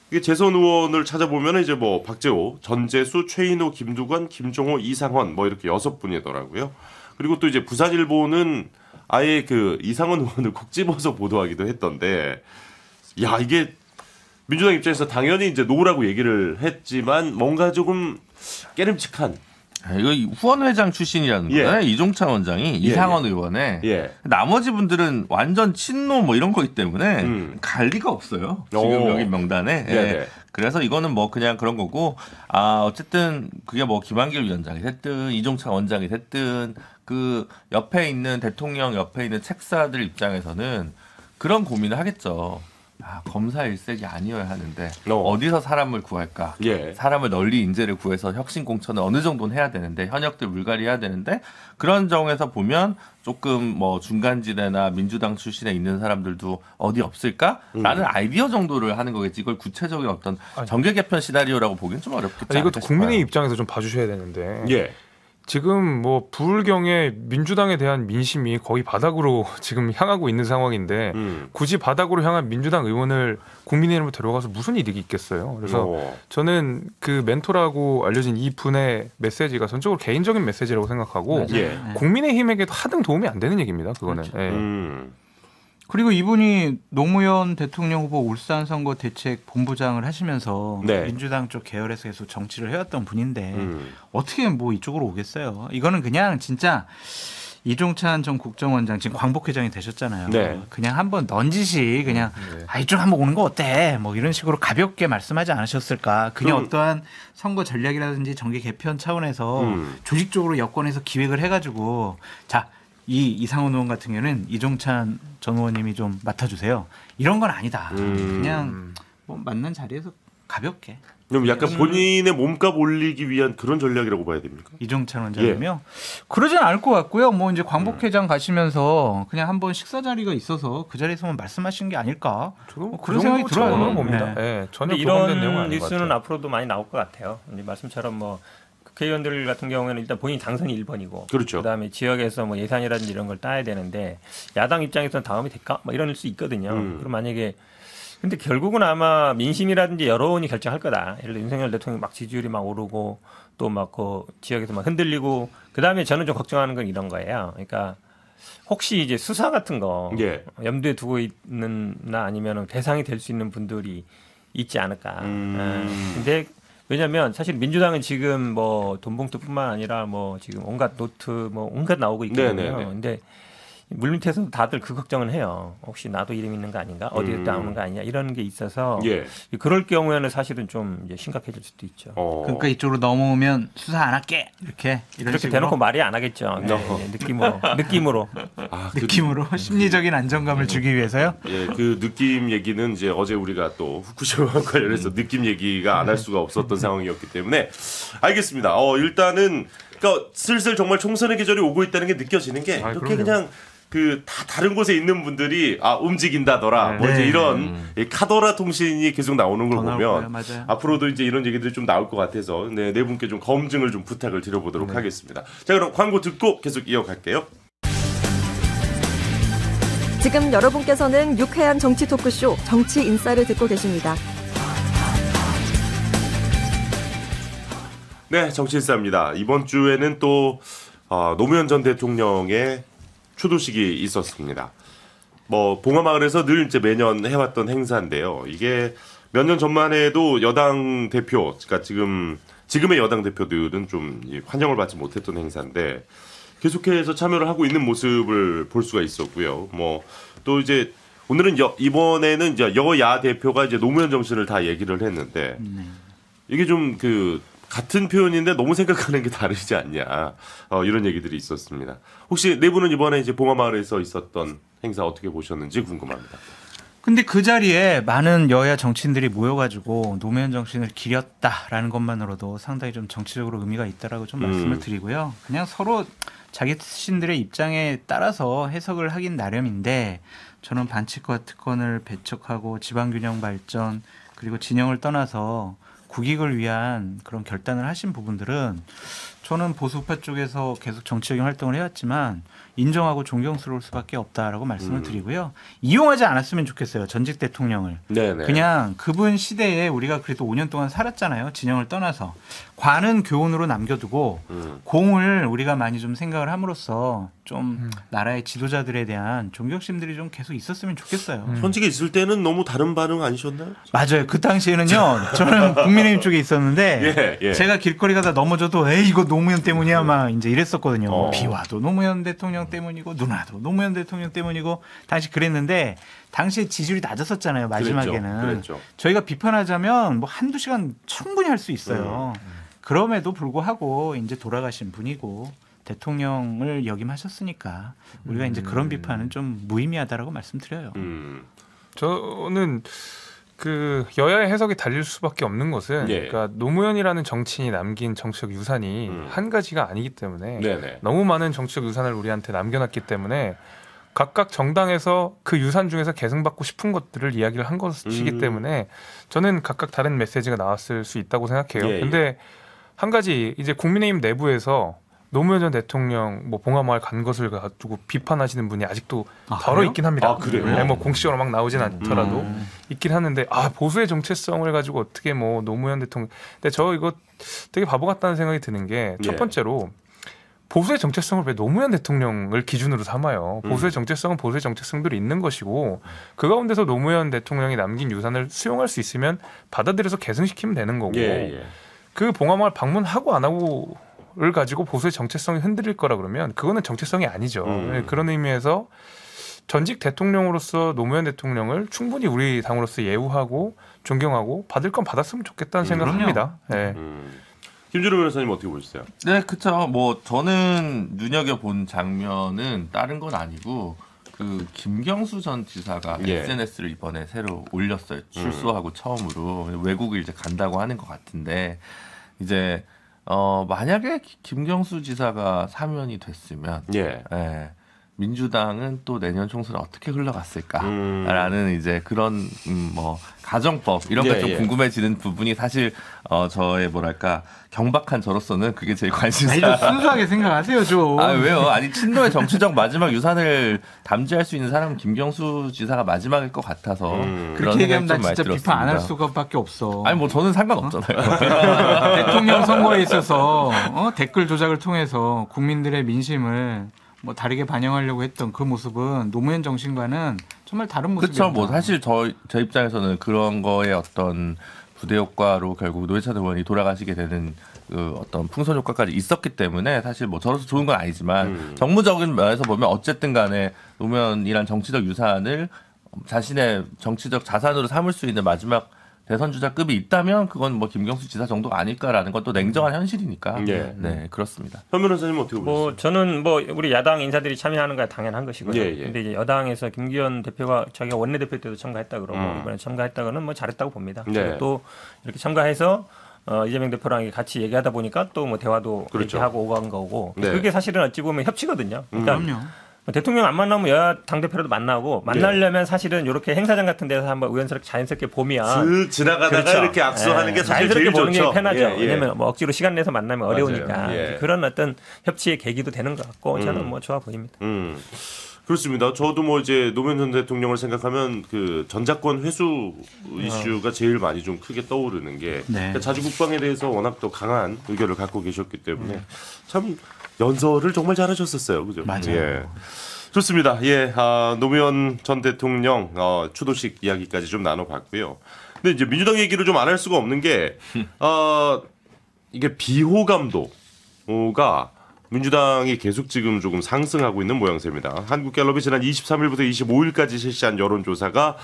이게 재선 의원을 찾아보면 이제 뭐 박재호, 전재수, 최인호, 김두관, 김종호, 이상헌 뭐 이렇게 6분이더라고요. 그리고 또 이제 부산일보는 아예 그 이상헌 의원을 콕 집어서 보도하기도 했던데, 야 이게 민주당 입장에서 당연히 이제 노라고 얘기를 했지만 뭔가 조금 깨름칙한. 이거 후원회장 출신이라는 거잖아요. 이종찬 원장이 이상헌 의원에 나머지 분들은 완전 친노 뭐 이런 거기 때문에 갈 리가 없어요. 지금 여기 명단에. 그래서 이거는 뭐 그냥 그런 거고 어쨌든 그게 뭐 김한길 위원장이 됐든 이종찬 원장이 됐든 그 옆에 있는 대통령 옆에 있는 책사들 입장에서는 그런 고민을 하겠죠. 검사 일색이 아니어야 하는데 어디서 사람을 구할까? 사람을 널리 인재를 구해서 혁신 공천을 어느 정도는 해야 되는데 현역들 물갈이 해야 되는데 그런 정에서 보면 조금 뭐 중간지대나 민주당 출신에 있는 사람들도 어디 없을까라는 아이디어 정도를 하는 거겠지. 이걸 구체적인 어떤 정계 개편 시나리오라고 보기는 좀 어렵겠지. 이것도 국민의 입장에서 좀 봐주셔야 되는데. 지금 뭐 부울경에 민주당에 대한 민심이 거의 바닥으로 지금 향하고 있는 상황인데 굳이 바닥으로 향한 민주당 의원을 국민의힘으로 데려가서 무슨 이득이 있겠어요. 그래서 저는 그 멘토라고 알려진 이 분의 메시지가 전적으로 개인적인 메시지라고 생각하고 국민의힘에게도 하등 도움이 안 되는 얘기입니다. 그거는. 그리고 이분이 노무현 대통령 후보 울산 선거 대책 본부장을 하시면서 민주당 쪽 계열에서 계속 정치를 해왔던 분인데 어떻게 뭐 이쪽으로 오겠어요. 이거는 그냥 진짜 이종찬 전 국정원장 지금 광복회장이 되셨잖아요. 네. 그냥 한번 넌지시 그냥 이쪽 한번 오는 거 어때? 뭐 이런 식으로 가볍게 말씀하지 않으셨을까? 그냥 어떠한 선거 전략이라든지 정계 개편 차원에서 조직적으로 여권에서 기획을 해가지고 자. 이상원 의원 같은 경우는 이종찬 전 의원님이 좀 맡아주세요. 이런 건 아니다. 그냥 뭐 만난 자리에서 가볍게. 그럼 약간 본인의 몸값 올리기 위한 그런 전략이라고 봐야 됩니까? 이종찬 원장님이요? 그러진 않을 것 같고요. 뭐 이제 광복회장 가시면서 그냥 한번 식사 자리가 있어서 그 자리에서만 말씀하신 게 아닐까? 저도 그런 생각이 들어요. 봅니다. 네. 네, 전혀 근데 교감된 이런 내용은 아닌 것 뉴스는 같아요. 앞으로도 많이 나올 것 같아요. 이제 말씀처럼 뭐 국회의원들 같은 경우에는 일단 본인 당선이 1번이고 그렇죠. 그다음에 지역에서 뭐 예산이라든지 이런 걸 따야 되는데 야당 입장에서는 다음이 될까? 뭐 이럴 수 있거든요. 그럼 만약에 근데 결국은 아마 민심이라든지 여론이 결정할 거다. 예를 들어 윤석열 대통령 막 지지율이 막 오르고 또 막 그 지역에서 막 흔들리고 그다음에 저는 좀 걱정하는 건 이런 거예요. 그러니까 혹시 이제 수사 같은 거 예. 염두에 두고 있는나 아니면 대상이 될 수 있는 분들이 있지 않을까. 근데 왜냐하면 사실 민주당은 지금 뭐 돈봉투뿐만 아니라 뭐 지금 온갖 노트 뭐 온갖 나오고 있거든요. 네네네. 근데 물밑에서 다들 그 걱정은 해요. 혹시 나도 이름 있는 거 아닌가? 어디에 나오는 거 아니냐? 이런 게 있어서 예. 그럴 경우에는 사실은 좀 이제 심각해질 수도 있죠. 그러니까 이쪽으로 넘어오면 수사 안 할게 이렇게 이런 그렇게 식으로 대놓고 말이 안 하겠죠. 네, 느낌으로. 느낌으로 심리적인 안정감을 주기 위해서요. 예, 그 느낌 얘기는 이제 어제 우리가 또 후쿠시마 관련해서 느낌 얘기가 안 할 수가 없었던 상황이었기 때문에 알겠습니다. 일단은 그러니까 슬슬 정말 총선의 계절이 오고 있다는 게 느껴지는 게 이렇게 그냥 그 다 다른 곳에 있는 분들이 움직인다더라 뭐 이제 이런 이 카더라 통신이 계속 나오는 걸 더 나올 보면 거예요. 맞아요. 앞으로도 이제 이런 얘기들이 좀 나올 것 같아서 네 분께 좀 검증을 좀 부탁을 드려보도록 하겠습니다. 자, 그럼 광고 듣고 계속 이어갈게요. 지금 여러분께서는 유쾌한 정치 토크쇼 정치 인싸를 듣고 계십니다. 네, 정치인싸입니다. 이번 주에는 또 노무현 전 대통령의 추도식이 있었습니다. 뭐 봉화마을에서 늘 이제 매년 해왔던 행사인데요. 이게 몇 년 전만 해도 여당 대표, 그러니까 지금의 여당 대표들은 좀 환영을 받지 못했던 행사인데 계속해서 참여를 하고 있는 모습을 볼 수가 있었고요. 뭐 또 이제 오늘은 이번에는 이제 여야 대표가 이제 노무현 정신을 다 얘기를 했는데 이게 좀 같은 표현인데 너무 생각하는 게 다르지 않냐 이런 얘기들이 있었습니다. 혹시 네 분은 이번에 이제 봉화마을에서 있었던 행사 어떻게 보셨는지 궁금합니다. 근데 그 자리에 많은 여야 정치인들이 모여가지고 노무현 정신을 기렸다라는 것만으로도 상당히 좀 정치적으로 의미가 있다라고 좀 말씀을 드리고요. 그냥 서로 자기 자신들의 입장에 따라서 해석을 하긴 나름인데 저는 반칙과 특권을 배척하고 지방균형 발전 그리고 진영을 떠나서 국익을 위한 그런 결단을 하신 부분들은 저는 보수파 쪽에서 계속 정치적인 활동을 해왔지만 인정하고 존경스러울 수밖에 없다라고 말씀을 드리고요. 이용하지 않았으면 좋겠어요. 전직 대통령을. 네네. 그냥 그분 시대에 우리가 그래도 5년 동안 살았잖아요. 진영을 떠나서. 관은 교훈으로 남겨두고 공을 우리가 많이 좀 생각을 함으로써 좀 나라의 지도자들에 대한 존경심들이 좀 계속 있었으면 좋겠어요. 현직에 있을 때는 너무 다른 반응 아니셨나요? 맞아요. 그 당시에는요. 저는 국민의힘 쪽에 있었는데 예. 제가 길거리 가다 넘어져도 에이 이거 노무현 때문이야 막 이제 이랬었거든요. 비 와도 노무현 대통령 때문이고 눈 와도 노무현 대통령 때문이고 당시 그랬는데 당시에 지지율이 낮았었잖아요. 마지막에는. 그랬죠. 저희가 비판하자면 뭐 한두 시간 충분히 할 수 있어요. 그럼에도 불구하고 이제 돌아가신 분이고 대통령을 역임하셨으니까 우리가 이제 그런 비판은 좀 무의미하다라고 말씀드려요. 저는 그 여야의 해석이 달릴 수밖에 없는 것은 그러니까 노무현이라는 정치인이 남긴 정치적 유산이 한 가지가 아니기 때문에 너무 많은 정치적 유산을 우리한테 남겨놨기 때문에 각각 정당에서 그 유산 중에서 계승받고 싶은 것들을 이야기를 한 것이기 때문에 저는 각각 다른 메시지가 나왔을 수 있다고 생각해요. 근데 한 가지 이제 국민의힘 내부에서 노무현 전 대통령 뭐 봉화마을 간 것을 가지고 비판하시는 분이 아직도 덜어 있긴 합니다. 그래요? 네, 뭐 공식적으로 막 나오진 않더라도 있긴 하는데 보수의 정체성을 가지고 어떻게 뭐 노무현 대통령 근데 저 이거 되게 바보 같다는 생각이 드는 게 첫 번째로 보수의 정체성을 왜 노무현 대통령을 기준으로 삼아요. 보수의 정체성은 보수의 정체성들이 있는 것이고 그 가운데서 노무현 대통령이 남긴 유산을 수용할 수 있으면 받아들여서 계승시키면 되는 거고 그 봉화마을 방문하고 안 하고 후보를 가지고 보수의 정체성이 흔들릴 거라 그러면 그거는 정체성이 아니죠. 그런 의미에서 전직 대통령으로서 노무현 대통령을 충분히 우리 당으로서 예우하고 존경하고 받을 건 받았으면 좋겠다는 생각을 그럼요. 합니다. 네. 김준호 변호사님 어떻게 보셨어요? 네, 그쵸. 뭐 저는 눈여겨본 장면은 다른 건 아니고 그 김경수 전 지사가 예. SNS를 이번에 새로 올렸어요. 출소하고 처음으로 외국을 이제 간다고 하는 것 같은데 이제 만약에 김경수 지사가 사면이 됐으면 예. 예, 민주당은 또 내년 총선에 어떻게 흘러갔을까라는 이제 그런 뭐 가정법 이런 게 예, 좀 예. 궁금해지는 부분이 사실 저의 뭐랄까 경박한 저로서는 그게 제일 관심사. 아니 좀 순수하게 생각하세요 좀. 아 왜요? 아니 친노의 정치적 마지막 유산을 담지할 수 있는 사람은 김경수 지사가 마지막일 것 같아서 그런 그렇게 얘기하면 나 생각이 좀 진짜 많이 비판 안 할 들었습니다. 수가밖에 없어. 아니 뭐 저는 상관없잖아요. 대통령 선거에 있어서 댓글 조작을 통해서 국민들의 민심을 뭐 다르게 반영하려고 했던 그 모습은 노무현 정신과는 정말 다른 모습이에요. 그렇죠. 뭐 사실 제 입장에서는 그런 거에 어떤 부대 효과로 결국 노회찬 의원이 돌아가시게 되는 그 어떤 풍선 효과까지 있었기 때문에 사실 뭐 저로서 좋은 건 아니지만 정무적인 면에서 보면 어쨌든 간에 노무현이란 정치적 유산을 자신의 정치적 자산으로 삼을 수 있는 마지막 대선 주자급이 있다면 그건 뭐 김경수 지사 정도가 아닐까라는 것도 냉정한 현실이니까. 예. 네, 그렇습니다. 현 변호사님 어떻게 보셨어요? 뭐 저는 뭐 우리 야당 인사들이 참여하는 거 당연한 것이고요. 예, 예. 근데 이제 여당에서 김기현 대표가 자기가 원내대표 때도 참가했다 그러고 이번에 참가했다고는 뭐 잘했다고 봅니다. 네. 그리고 또 이렇게 참가해서 이재명 대표랑 같이 얘기하다 보니까 또 뭐 대화도 그렇죠. 얘기하고 오고 한 거고 네. 그게 사실은 어찌 보면 협치거든요. 그러니까 그럼요. 대통령 안 만나면 여야 당대표라도 만나고 만나려면 사실은 이렇게 행사장 같은 데서 한번 우연스럽게 자연스럽게 보면 슥 지나가다가 그렇죠. 이렇게 악수하는 게 사실 자연스럽게 제일 보는 좋죠. 게 편하죠. 예, 예. 왜냐하면 뭐 억지로 시간 내서 만나면 맞아요. 어려우니까 예. 그런 어떤 협치의 계기도 되는 것 같고 저는 뭐 좋아 보입니다. 그렇습니다. 저도 뭐 이제 노무현 전 대통령을 생각하면 그 전작권 회수 이슈가 제일 많이 좀 크게 떠오르는 게 네. 자주 국방에 대해서 워낙 또 강한 의견을 갖고 계셨기 때문에 참 연설을 정말 잘하셨었어요. 그죠? 맞아요. 예. 좋습니다. 예, 노무현 전 대통령 추도식 이야기까지 좀 나눠봤고요. 근데 이제 민주당 얘기를 좀 안 할 수가 없는 게 이게 비호감도가 민주당이 계속 지금 조금 상승하고 있는 모양새입니다. 한국갤럽이 지난 23일부터 25일까지 실시한 여론조사가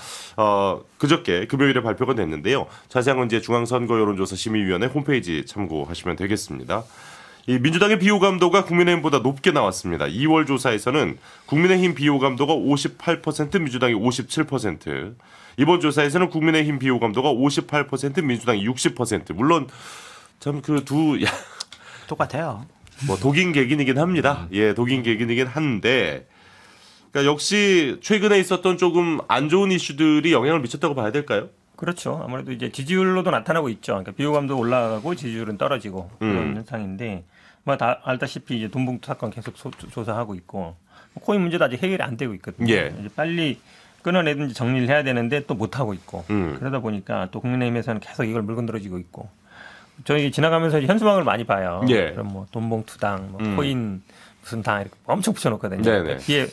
그저께 금요일에 발표가 됐는데요. 자세한 건 이제 중앙선거 여론조사 심의위원회 홈페이지 참고하시면 되겠습니다. 이 민주당의 비호감도가 국민의힘보다 높게 나왔습니다. 2월 조사에서는 국민의힘 비호감도가 58%, 민주당이 57%. 이번 조사에서는 국민의힘 비호감도가 58%, 민주당이 60%. 물론 참 그 두 똑같아요. 뭐 독인 객인이긴 합니다. 예, 독인 객인이긴 한데, 그러니까 역시 최근에 있었던 조금 안 좋은 이슈들이 영향을 미쳤다고 봐야 될까요? 그렇죠. 아무래도 이제 지지율로도 나타나고 있죠. 그러니까 비호감도 올라가고 지지율은 떨어지고 그런 현상인데, 뭐 다 알다시피 이제 돈봉투 사건 계속 조사하고 있고 코인 문제도 아직 해결이 안 되고 있거든요. 예. 이제 빨리 끊어내든지 정리를 해야 되는데 또 못 하고 있고 그러다 보니까 또 국민의힘에서는 계속 이걸 물건들어지고 있고. 저희 지나가면서 현수막을 많이 봐요. 예. 그럼 뭐 돈봉투당, 뭐 코인 무슨 당 이렇게 엄청 붙여놓거든요. 네네. 뒤에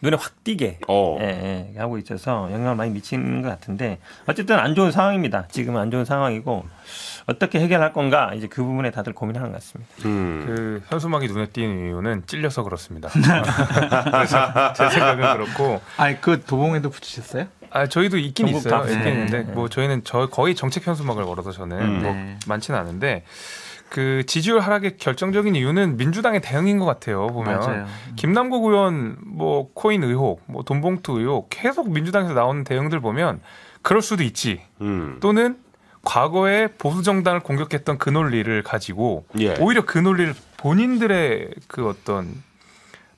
눈에 확 띄게 어. 예, 하고 있어서 영향을 많이 미치는 것 같은데 어쨌든 안 좋은 상황입니다. 지금은 안 좋은 상황이고 어떻게 해결할 건가 이제 그 부분에 다들 고민하는 것 같습니다. 그 현수막이 눈에 띄는 이유는 찔려서 그렇습니다. 그래서 제 생각은 그렇고. 아니 그 도봉에도 붙이셨어요? 아 저희도 있긴 전국 있어요. 다 있긴 네. 있는데 뭐 저희는 거의 정책 현수막을 걸어서 저는 뭐 네. 많지는 않은데 그 지지율 하락의 결정적인 이유는 민주당의 대응인 것 같아요. 보면 맞아요. 김남국 의원 뭐 코인 의혹, 뭐 돈봉투 의혹 계속 민주당에서 나오는 대응들 보면 그럴 수도 있지. 또는 과거에 보수 정당을 공격했던 그 논리를 가지고 예. 오히려 그 논리를 본인들의 그 어떤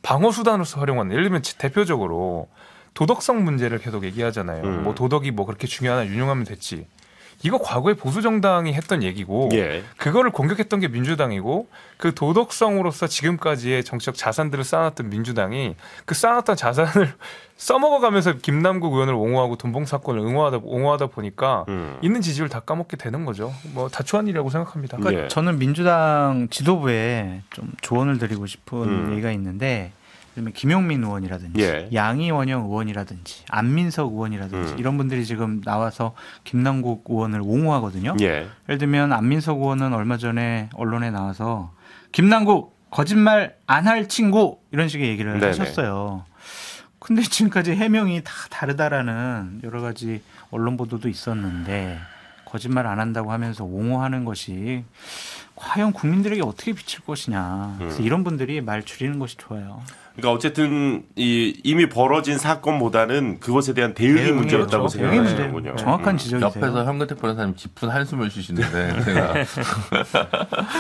방어 수단으로서 활용하는. 예를 들면 대표적으로 도덕성 문제를 계속 얘기하잖아요. 뭐 도덕이 뭐 그렇게 중요하나 유용하면 됐지. 이거 과거에 보수 정당이 했던 얘기고 예. 그거를 공격했던 게 민주당이고 그 도덕성으로서 지금까지의 정치적 자산들을 쌓아놨던 민주당이 그 쌓아놨던 자산을 써먹어가면서 김남국 의원을 옹호하고 돈봉 사건을 옹호하다 보니까 있는 지지율 다 까먹게 되는 거죠. 뭐 다초한 일이라고 생각합니다. 그러니까 예. 저는 민주당 지도부에 좀 조언을 드리고 싶은 얘기가 있는데 그러면 김용민 의원이라든지 예. 양이원영 의원이라든지 안민석 의원이라든지 이런 분들이 지금 나와서 김남국 의원을 옹호하거든요. 예. 예를 들면 안민석 의원은 얼마 전에 언론에 나와서 김남국 거짓말 안 할 친구 이런 식의 얘기를 네네. 하셨어요. 근데 지금까지 해명이 다 다르다라는 여러 가지 언론 보도도 있었는데 거짓말 안 한다고 하면서 옹호하는 것이 과연 국민들에게 어떻게 비칠 것이냐. 그래서 이런 분들이 말 줄이는 것이 좋아요. 그러니까 어쨌든 이미 벌어진 사건보다는 그것에 대한 대응이 문제였다고 그렇죠. 대응이 생각하시는군요. 문제. 정확한 지적이세요. 옆에서 현근택 변호사님 깊은 한숨을 쉬시는데 제가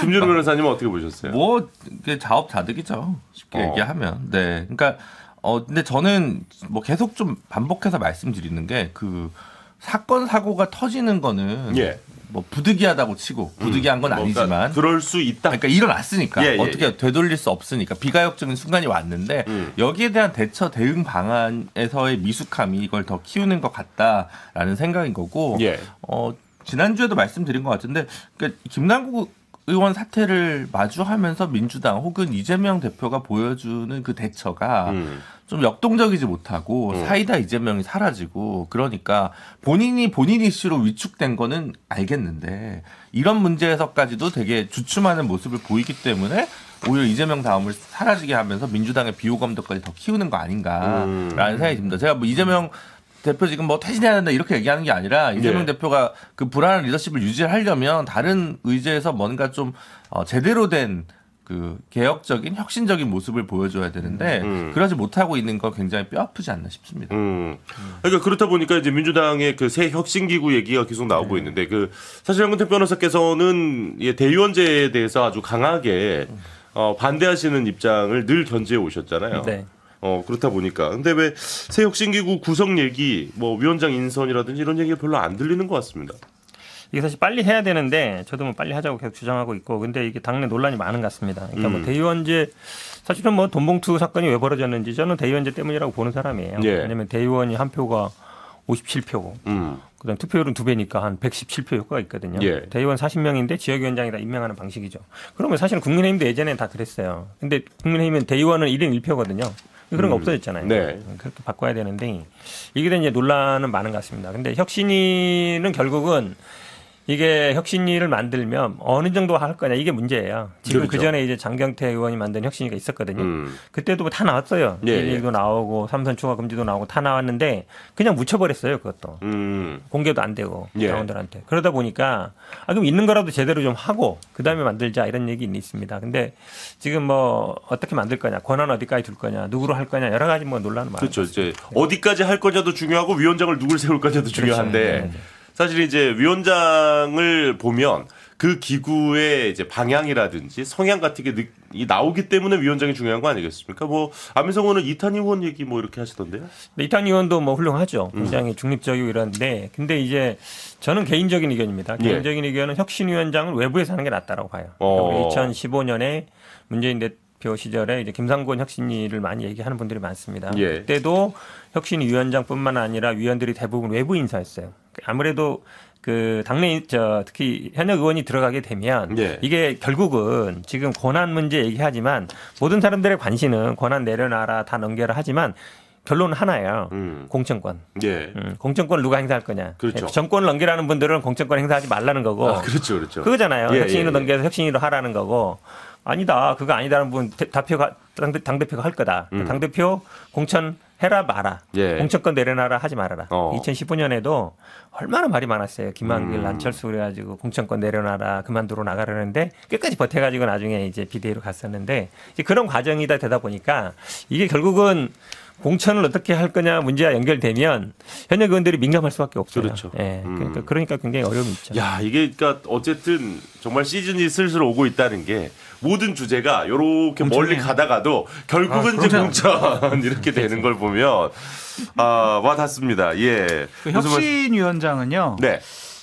김준우 변호사님은 어떻게 보셨어요? 뭐 이게 자업자득이죠. 쉽게 얘기하면. 네. 그러니까 근데 저는 뭐 계속 좀 반복해서 말씀드리는 게 그 사건 사고가 터지는 거는 예. 뭐 부득이하다고 치고 부득이한 건 아니지만 그러니까 그럴 수 있다. 그러니까 일어났으니까 예, 예, 어떻게 되돌릴 수 없으니까 비가역적인 순간이 왔는데 여기에 대한 대응 방안에서의 미숙함이 이걸 더 키우는 것 같다라는 생각인 거고 예. 지난주에도 말씀드린 것 같은데 그러니까 김남국 의원 사태를 마주하면서 민주당 혹은 이재명 대표가 보여주는 그 대처가 좀 역동적이지 못하고 사이다 이재명이 사라지고 그러니까 본인 이슈로 위축된 거는 알겠는데 이런 문제에서까지도 되게 주춤하는 모습을 보이기 때문에 오히려 이재명 다음을 사라지게 하면서 민주당의 비호감도까지 더 키우는 거 아닌가라는 생각이 듭니다. 제가 뭐 이재명 대표 지금 뭐 퇴진해야 된다 이렇게 얘기하는 게 아니라 이재명 예. 대표가 그 불안한 리더십을 유지하려면 다른 의제에서 뭔가 좀 제대로 된 그 개혁적인 혁신적인 모습을 보여줘야 되는데 그러지 못하고 있는 거 굉장히 뼈아프지 않나 싶습니다. 그러니까 그렇다 보니까 이제 민주당의 그 새 혁신기구 얘기가 계속 나오고 있는데 그 사실 현근택 변호사께서는 대의원제에 대해서 아주 강하게 반대하시는 입장을 늘 견지해 오셨잖아요. 네. 그렇다 보니까 근데 왜 새 혁신기구 구성 얘기, 뭐 위원장 인선이라든지 이런 얘기가 별로 안 들리는 것 같습니다. 이게 사실 빨리 해야 되는데 저도 뭐 빨리 하자고 계속 주장하고 있고 근데 이게 당내 논란이 많은 것 같습니다. 그러니까 뭐 대의원제 사실은 뭐 돈봉투 사건이 왜 벌어졌는지 저는 대의원제 때문이라고 보는 사람이에요. 예. 왜냐하면 대의원이 한 표가 57표고 그다음 투표율은 2배니까 한 117표 효과가 있거든요. 예. 대의원 40명인데 지역위원장이 다 임명하는 방식이죠. 그러면 사실은 국민의힘도 예전에는 다 그랬어요. 근데 국민의힘은 대의원은 1인 1표거든요. 그런 거 없어졌잖아요. 네. 그렇게 바꿔야 되는데 이게 된 이제 논란은 많은 것 같습니다. 근데 혁신위는 결국은 이게 혁신위를 만들면 어느 정도 할 거냐 이게 문제예요. 지금 그렇죠. 그 전에 이제 장경태 의원이 만든 혁신위가 있었거든요. 그때도 뭐 다 나왔어요. 예, 1.1도 나오고 삼선 추가 금지도 나오고 다 나왔는데 그냥 묻혀버렸어요. 그것도 공개도 안 되고 예. 당원들한테. 그러다 보니까 그럼 있는 거라도 제대로 좀 하고 그 다음에 만들자 이런 얘기 있습니다. 근데 지금 뭐 어떻게 만들 거냐, 권한 어디까지 둘 거냐, 누구로 할 거냐 여러 가지 뭐 논란은 많아요. 그렇죠. 이제 어디까지 할 거냐도 중요하고 위원장을 누굴 세울 거냐도 중요한데 사실 이제 위원장을 보면 그 기구의 이제 방향이라든지 성향 같은 게 나오기 때문에 위원장이 중요한 거 아니겠습니까? 뭐 안민석 의원은 이탄희 의원 얘기 뭐 이렇게 하시던데요? 네, 이탄희 의원도 뭐 훌륭하죠. 굉장히 중립적이고 이런데 근데 이제 저는 개인적인 의견입니다. 개인적인 의견은 혁신위원장을 외부에서 하는 게 낫다라고 봐요. 우리 2015년에 문재인 대표 시절에 이제 김상곤 혁신위를 많이 얘기하는 분들이 많습니다. 예. 그때도 혁신위원장뿐만 아니라 위원들이 대부분 외부 인사였어요. 아무래도 그 당내 특히 현역 의원이 들어가게 되면 예. 이게 결국은 지금 권한 문제 얘기하지만 모든 사람들의 관심은 권한 내려놔라 다 넘겨라 하지만 결론은 하나예요. 공천권. 예. 공천권을 누가 행사할 거냐. 그렇죠. 정권을 넘기라는 분들은 공천권 행사하지 말라는 거고. 그렇죠, 그렇죠. 그거잖아요. 예, 혁신위로 예, 넘겨서 혁신위로 하라는 거고. 아니다. 그거 아니다라는 분 당대표가 할 거다. 당대표 공천 해라 마라. 예. 공천권 내려놔라 하지 말아라. 2015년에도 얼마나 말이 많았어요. 김한길, 안철수 그래가지고 공천권 내려놔라 그만두러 나가려는데 끝까지 버텨가지고 나중에 이제 비대위로 갔었는데 이제 그런 과정이다 되다 보니까 이게 결국은 공천을 어떻게 할 거냐 문제와 연결되면 현역 의원들이 민감할 수밖에 없어요. 그렇죠. 예. 그러니까 굉장히 어려움이 있죠. 야, 이게 그러니까 어쨌든 정말 시즌이 슬슬 오고 있다는 게 모든 주제가 이렇게 멀리 가다가도 결국은 이제 공천 이렇게 되는 걸 보면 와 닿습니다. 예. 그 혁신위원장은요. 네.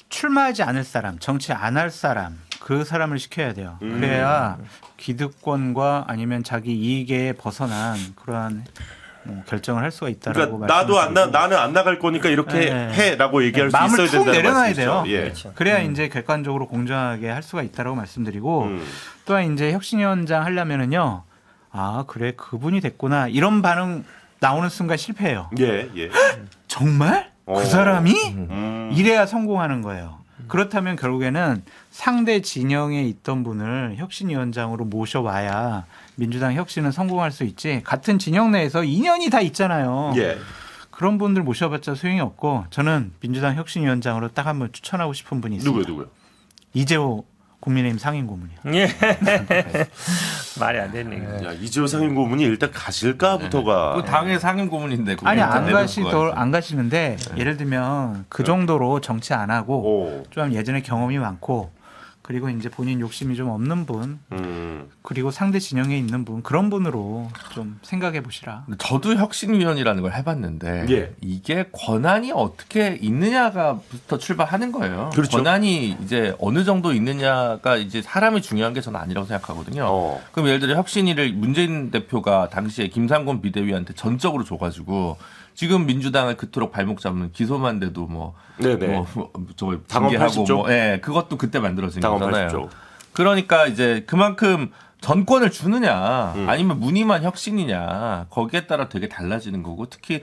출마하지 않을 사람, 정치 안 할 사람 그 사람을 시켜야 돼요. 그래야 기득권과 아니면 자기 이익에 벗어난 그러한 결정을 할 수가 있다라고 그러니까 나는 안 나갈 거니까 이렇게 네. 해라고 얘기할 수 마음을 있어야 푹 된다는 내려놔야 말씀이죠. 돼요. 예. 그렇죠. 그래야 이제 객관적으로 공정하게 할 수가 있다라고 말씀드리고 또한 이제 혁신위원장 하려면은요. 아 그래 그분이 됐구나 이런 반응 나오는 순간 실패해요. 예, 예. 정말 그 사람이 이래야 성공하는 거예요. 그렇다면 결국에는 상대 진영에 있던 분을 혁신위원장으로 모셔와야 민주당 혁신은 성공할 수 있지. 같은 진영 내에서 인연이 다 있잖아요. 예. 그런 분들 모셔봤자 소용이 없고 저는 민주당 혁신위원장으로 딱 한번 추천하고 싶은 분이 있습니다. 누구요? 이재호 국민의힘 상임고문이요. 예. 말이 안 되는 얘기. 야, 이재호 상임고문이 일단 가실까부터가 그 당의 상임 고문인데 아니 일단 내놓을 안 가시는데 예를 들면 그 정도로 정치 안 하고 오. 좀 예전에 경험이 많고 그리고 이제 본인 욕심이 좀 없는 분 그리고 상대 진영에 있는 분 그런 분으로 좀 생각해 보시라. 저도 혁신위원이라는 걸 해봤는데 예. 이게 권한이 어떻게 있느냐가부터 출발하는 거예요. 그렇죠. 권한이 이제 어느 정도 있느냐가 이제 사람이 중요한 게 저는 아니라고 생각하거든요. 그럼 예를 들어 혁신위를 문재인 대표가 당시에 김상곤 비대위한테 전적으로 줘가지고 지금 민주당을 그토록 발목 잡는 기소만 돼도 네네. 저거 당원 징계하고 80조? 예, 그것도 그때 만들어진 당원 거잖아요. 80조. 그러니까 이제 그만큼 전권을 주느냐 아니면 무늬만 혁신이냐 거기에 따라 되게 달라지는 거고 특히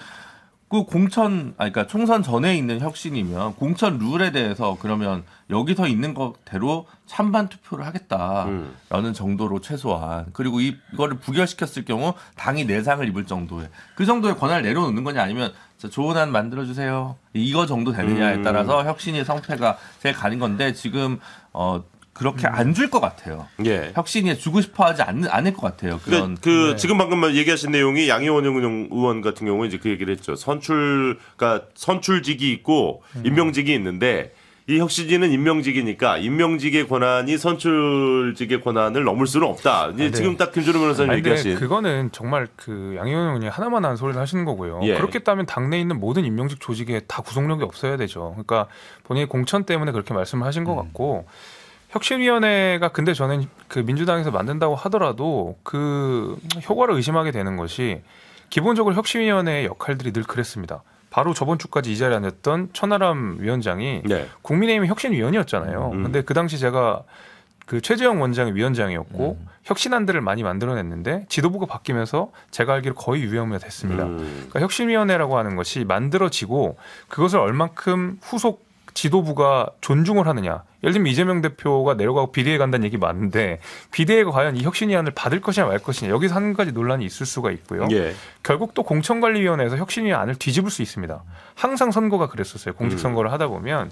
그 그러니까 총선 전에 있는 혁신이면 공천 룰에 대해서 그러면 여기서 있는 것대로 찬반 투표를 하겠다라는 정도로 최소한 그리고 이거를 부결시켰을 경우 당이 내상을 입을 정도의 그 정도의 권한을 내려놓는 거냐 아니면 좋은 안 만들어주세요 이거 정도 되느냐에 따라서 혁신의 성패가 제일 가는 건데 지금 그렇게 안 줄 것 같아요. 예. 혁신이 주고 싶어하지 않을 것 같아요. 그런 그 지금 방금 얘기하신 내용이 양희원 의원 같은 경우는 이제 그 얘기를 했죠. 그러니까 선출직이 있고 임명직이 있는데 이 혁신위는 임명직이니까 임명직의 권한이 선출직의 권한을 넘을 수는 없다. 이제 지금 딱 김준호 변호사님 얘기하신. 그거는 정말 그 양희원 의원이 하나만 한 소리를 하시는 거고요. 예. 그렇게 따면 당내에 있는 모든 임명직 조직에 다 구속력이 없어야 되죠. 그러니까 본인의 공천 때문에 그렇게 말씀을 하신 것 같고. 혁신위원회가 근데 저는 그 민주당에서 만든다고 하더라도 그 효과를 의심하게 되는 것이 기본적으로 혁신위원회의 역할들이 늘 그랬습니다. 바로 저번 주까지 이 자리에 앉았던 천하람 위원장이 네. 국민의힘 혁신위원이었잖아요. 근데 그 당시 제가 그 최재형 원장이 위원장이었고 혁신안들을 많이 만들어냈는데 지도부가 바뀌면서 제가 알기로 거의 유형무가 됐습니다. 그러니까 혁신위원회라고 하는 것이 만들어지고 그것을 얼만큼 후속 지도부가 존중을 하느냐. 예를 들면 이재명 대표가 내려가고 비대위에 간다는 얘기 많은데 비대위가 과연 이 혁신위안을 받을 것이냐 말 것이냐 여기서 한 가지 논란이 있을 수가 있고요. 예. 결국 또 공천관리위원회에서 혁신위안을 뒤집을 수 있습니다. 항상 선거가 그랬었어요. 공직선거를 하다 보면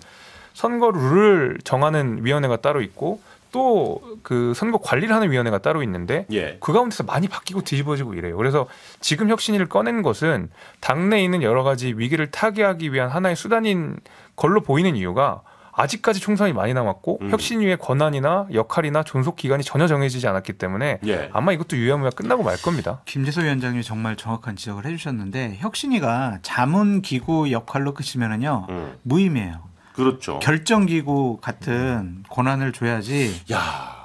선거 룰을 정하는 위원회가 따로 있고 또 그 선거 관리를 하는 위원회가 따로 있는데 예. 그 가운데서 많이 바뀌고 뒤집어지고 이래요. 그래서 지금 혁신위를 꺼낸 것은 당내에 있는 여러 가지 위기를 타개하기 위한 하나의 수단인 걸로 보이는 이유가 아직까지 총선이 많이 남았고 혁신위의 권한이나 역할이나 존속 기간이 전혀 정해지지 않았기 때문에 예. 아마 이것도 유야무야 끝나고 말 겁니다. 김재소 위원장님이 정말 정확한 지적을 해주셨는데 혁신위가 자문기구 역할로 끝이면은요 무의미해요. 그렇죠. 결정기구 같은 권한을 줘야지 야.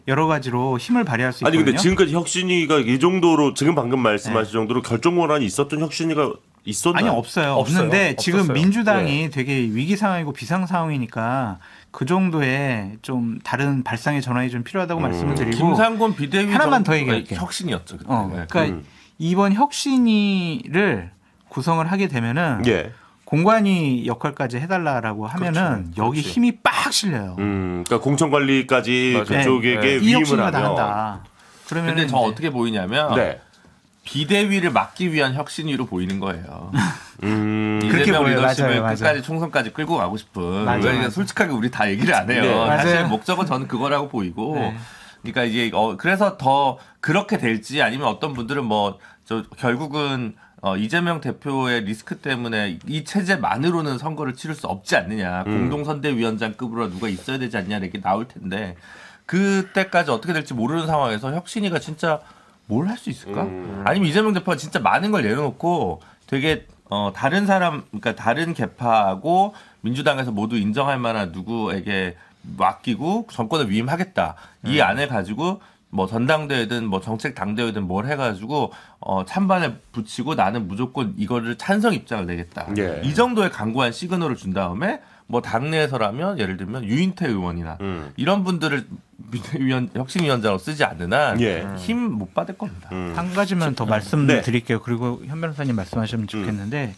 여러 가지로 힘을 발휘할 수 아니 있거든요. 근데 지금까지 혁신위가 이 정도로 지금 방금 말씀하신 정도로 결정 권한이 있었던 혁신위가 있었나요? 아니 없어요. 없는데 지금 없었어요. 민주당이 되게 위기 상황이고 비상 상황이니까 그 정도의 좀 다른 발상의 전환이 좀 필요하다고 말씀을 드리고 김상곤 비대위 하나만 더 얘기할게요. 혁신이었죠. 그때. 그러니까 이번 혁신위를 구성을 하게 되면은 예. 공관위 역할까지 해달라고 하면은 여기 그렇지. 힘이 빡 실려요. 그러니까 공천 관리까지 맞아요. 그쪽에게 네. 이 위임을 혁신위가 다 하면. 한다. 그러면 근데 저 어떻게 보이냐면 네. 비대위를 막기 위한 혁신위로 보이는 거예요. 그렇게 이재명 보여요. 리더십을 맞아요, 맞아요. 끝까지 총선까지 끌고 가고 싶은. 맞아요, 그러니까 맞아요. 솔직하게 우리 다 얘기를 안 해요. 네. 사실 맞아요. 목적은 저는 그거라고 보이고. 네. 그러니까 이게 그래서 더 그렇게 될지 아니면 어떤 분들은 결국은 이재명 대표의 리스크 때문에 이 체제만으로는 선거를 치를 수 없지 않느냐. 공동선대위원장급으로 누가 있어야 되지 않냐 이렇게 나올 텐데 그때까지 어떻게 될지 모르는 상황에서 혁신위가 진짜 뭘 할 수 있을까? 아니면 이재명 대표가 진짜 많은 걸 내려놓고 되게 다른 사람 그러니까 다른 계파하고 민주당에서 모두 인정할 만한 누구에게 맡기고 정권을 위임하겠다. 이 안을 가지고 전당대회든 정책 당대회든 뭘 해가지고 찬반을 붙이고 나는 무조건 이거를 찬성 입장을 내겠다. 예. 이 정도의 강고한 시그널을 준 다음에 당내에서라면 예를 들면 유인태 의원이나 이런 분들을 혁신위원장으로 쓰지 않는 한 예. 힘 못 받을 겁니다. 한 가지만 더 네. 말씀드릴게요. 그리고 현 변호사님 말씀하시면 좋겠는데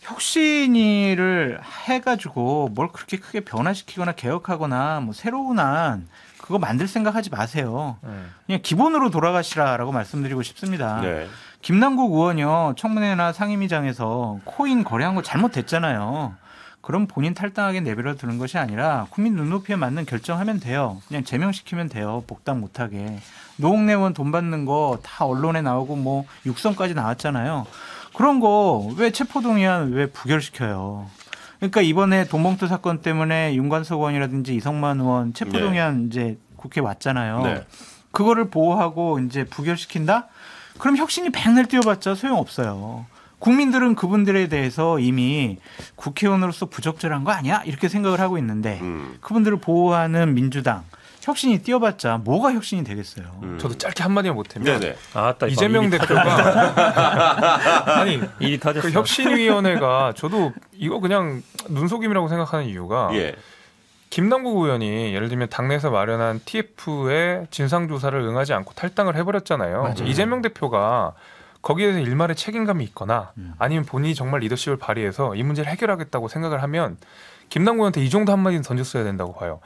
혁신위를 해가지고 뭘 그렇게 크게 변화시키거나 개혁하거나 뭐 새로운 안 그거 만들 생각하지 마세요. 그냥 기본으로 돌아가시라라고 말씀드리고 싶습니다. 네. 김남국 의원이요 청문회나 상임위장에서 코인 거래한 거 잘못됐잖아요. 그럼 본인 탈당하게 내버려 두는 것이 아니라 국민 눈높이에 맞는 결정하면 돼요. 그냥 제명시키면 돼요. 복당 못하게. 노웅래 의원 돈 받는 거 다 언론에 나오고 뭐 육성까지 나왔잖아요. 그런 거 왜 체포동의안 왜 부결시켜요? 그러니까 이번에 돈봉투 사건 때문에 윤관석 의원이라든지 이성만 의원 체포동의안 이제 국회에 왔잖아요. 네. 그거를 보호하고 이제 부결시킨다? 그럼 혁신이 백날 뛰어봤자 소용없어요. 국민들은 그분들에 대해서 이미 국회의원으로서 부적절한 거 아니야? 이렇게 생각을 하고 있는데 그분들을 보호하는 민주당 혁신이 뛰어봤자 뭐가 혁신이 되겠어요. 저도 짧게 한마디만 못하면 네네. 아따 이재명 대표가 아니 일이 터졌어. 그 혁신위원회가 저도 이거 그냥 눈속임이라고 생각하는 이유가 예. 김남국 의원이 예를 들면 당내에서 마련한 TF의 진상조사를 응하지 않고 탈당을 해버렸잖아요. 맞아요. 이재명 대표가 거기에 대해서 일말의 책임감이 있거나 아니면 본인이 정말 리더십을 발휘해서 이 문제를 해결하겠다고 생각을 하면 김남국 의원한테 이 정도 한마디는 던졌어야 된다고 봐요.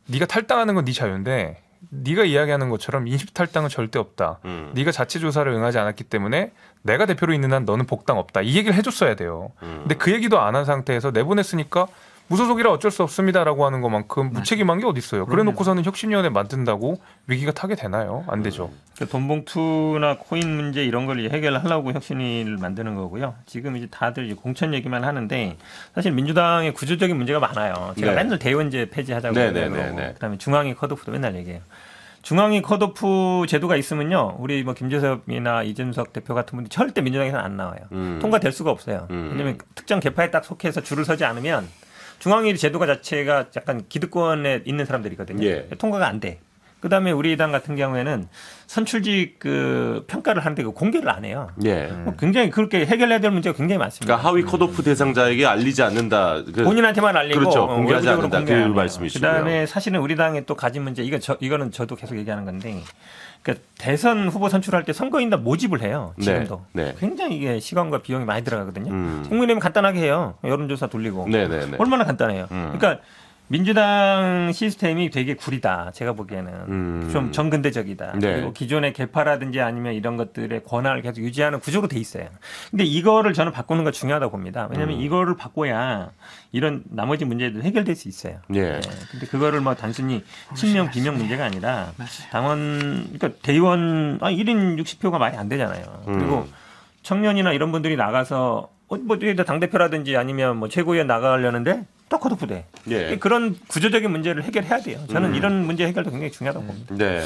네가 탈당하는 건 네 자유인데 네가 이야기하는 것처럼 인식 탈당은 절대 없다. 네가 자체 조사를 응하지 않았기 때문에 내가 대표로 있는 한 너는 복당 없다. 이 얘기를 해줬어야 돼요. 근데 그 얘기도 안 한 상태에서 내보냈으니까 무소속이라 어쩔 수 없습니다라고 하는 것만큼 무책임한 게 어디 있어요. 그래놓고서는 혁신위원회 만든다고 위기가 타게 되나요? 안 되죠. 그 돈봉투나 코인 문제 이런 걸 해결하려고 혁신위를 만드는 거고요. 지금 이제 다들 이제 공천 얘기만 하는데 사실 민주당의 구조적인 문제가 많아요. 제가 네. 맨날 대의원제 폐지하자고 네, 얘기하고 네, 네, 네. 그다음에 중앙위 컷오프도 맨날 얘기해요. 중앙위 컷오프 제도가 있으면요, 우리 뭐 김재섭이나 이준석 대표 같은 분들이 절대 민주당에서는 안 나와요. 통과될 수가 없어요. 왜냐하면 특정 계파에 딱 속해서 줄을 서지 않으면 중앙위 제도가 자체가 약간 기득권에 있는 사람들이거든요. 예. 통과가 안 돼. 그다음에 우리 당 같은 경우에는 선출직 그 평가를 하는데 그 공개를 안 해요. 예. 굉장히 그렇게 해결해야 될 문제가 굉장히 많습니다. 그러니까 하위 컷오프 대상자에게 알리지 않는다. 본인한테만 알리고 그렇죠. 공개하지 외부적으로 않는다. 공개 그 안 해요. 말씀이시고요. 그다음에 사실은 우리 당에 또 가진 문제 이거는 저도 계속 얘기하는 건데, 그러니까 대선 후보 선출할 때 선거인단 모집을 해요. 지금도 네, 네. 굉장히 이게 시간과 비용이 많이 들어가거든요. 국민의힘 간단하게 해요. 여론조사 돌리고 네네네. 얼마나 간단해요. 그러니까 민주당 시스템이 되게 구리다. 제가 보기에는 좀 정근대적이다. 네. 그리고 기존의 개파라든지 아니면 이런 것들의 권한을 계속 유지하는 구조로 돼 있어요. 근데 이거를 저는 바꾸는 거 중요하다고 봅니다. 왜냐하면 이거를 바꿔야 이런 나머지 문제들 해결될 수 있어요. 예. 근데 그거를 뭐 단순히 친명 비명 문제가 아니라 당원, 그러니까 대의원 1인 60표가 말이 안 되잖아요. 그리고 청년이나 이런 분들이 나가서 뭐 당대표라든지 아니면 뭐 최고위원 나가려는데 또 컷오프돼. 예. 그런 구조적인 문제를 해결해야 돼요. 저는 이런 문제 해결도 굉장히 중요하다고 봅니다. 네.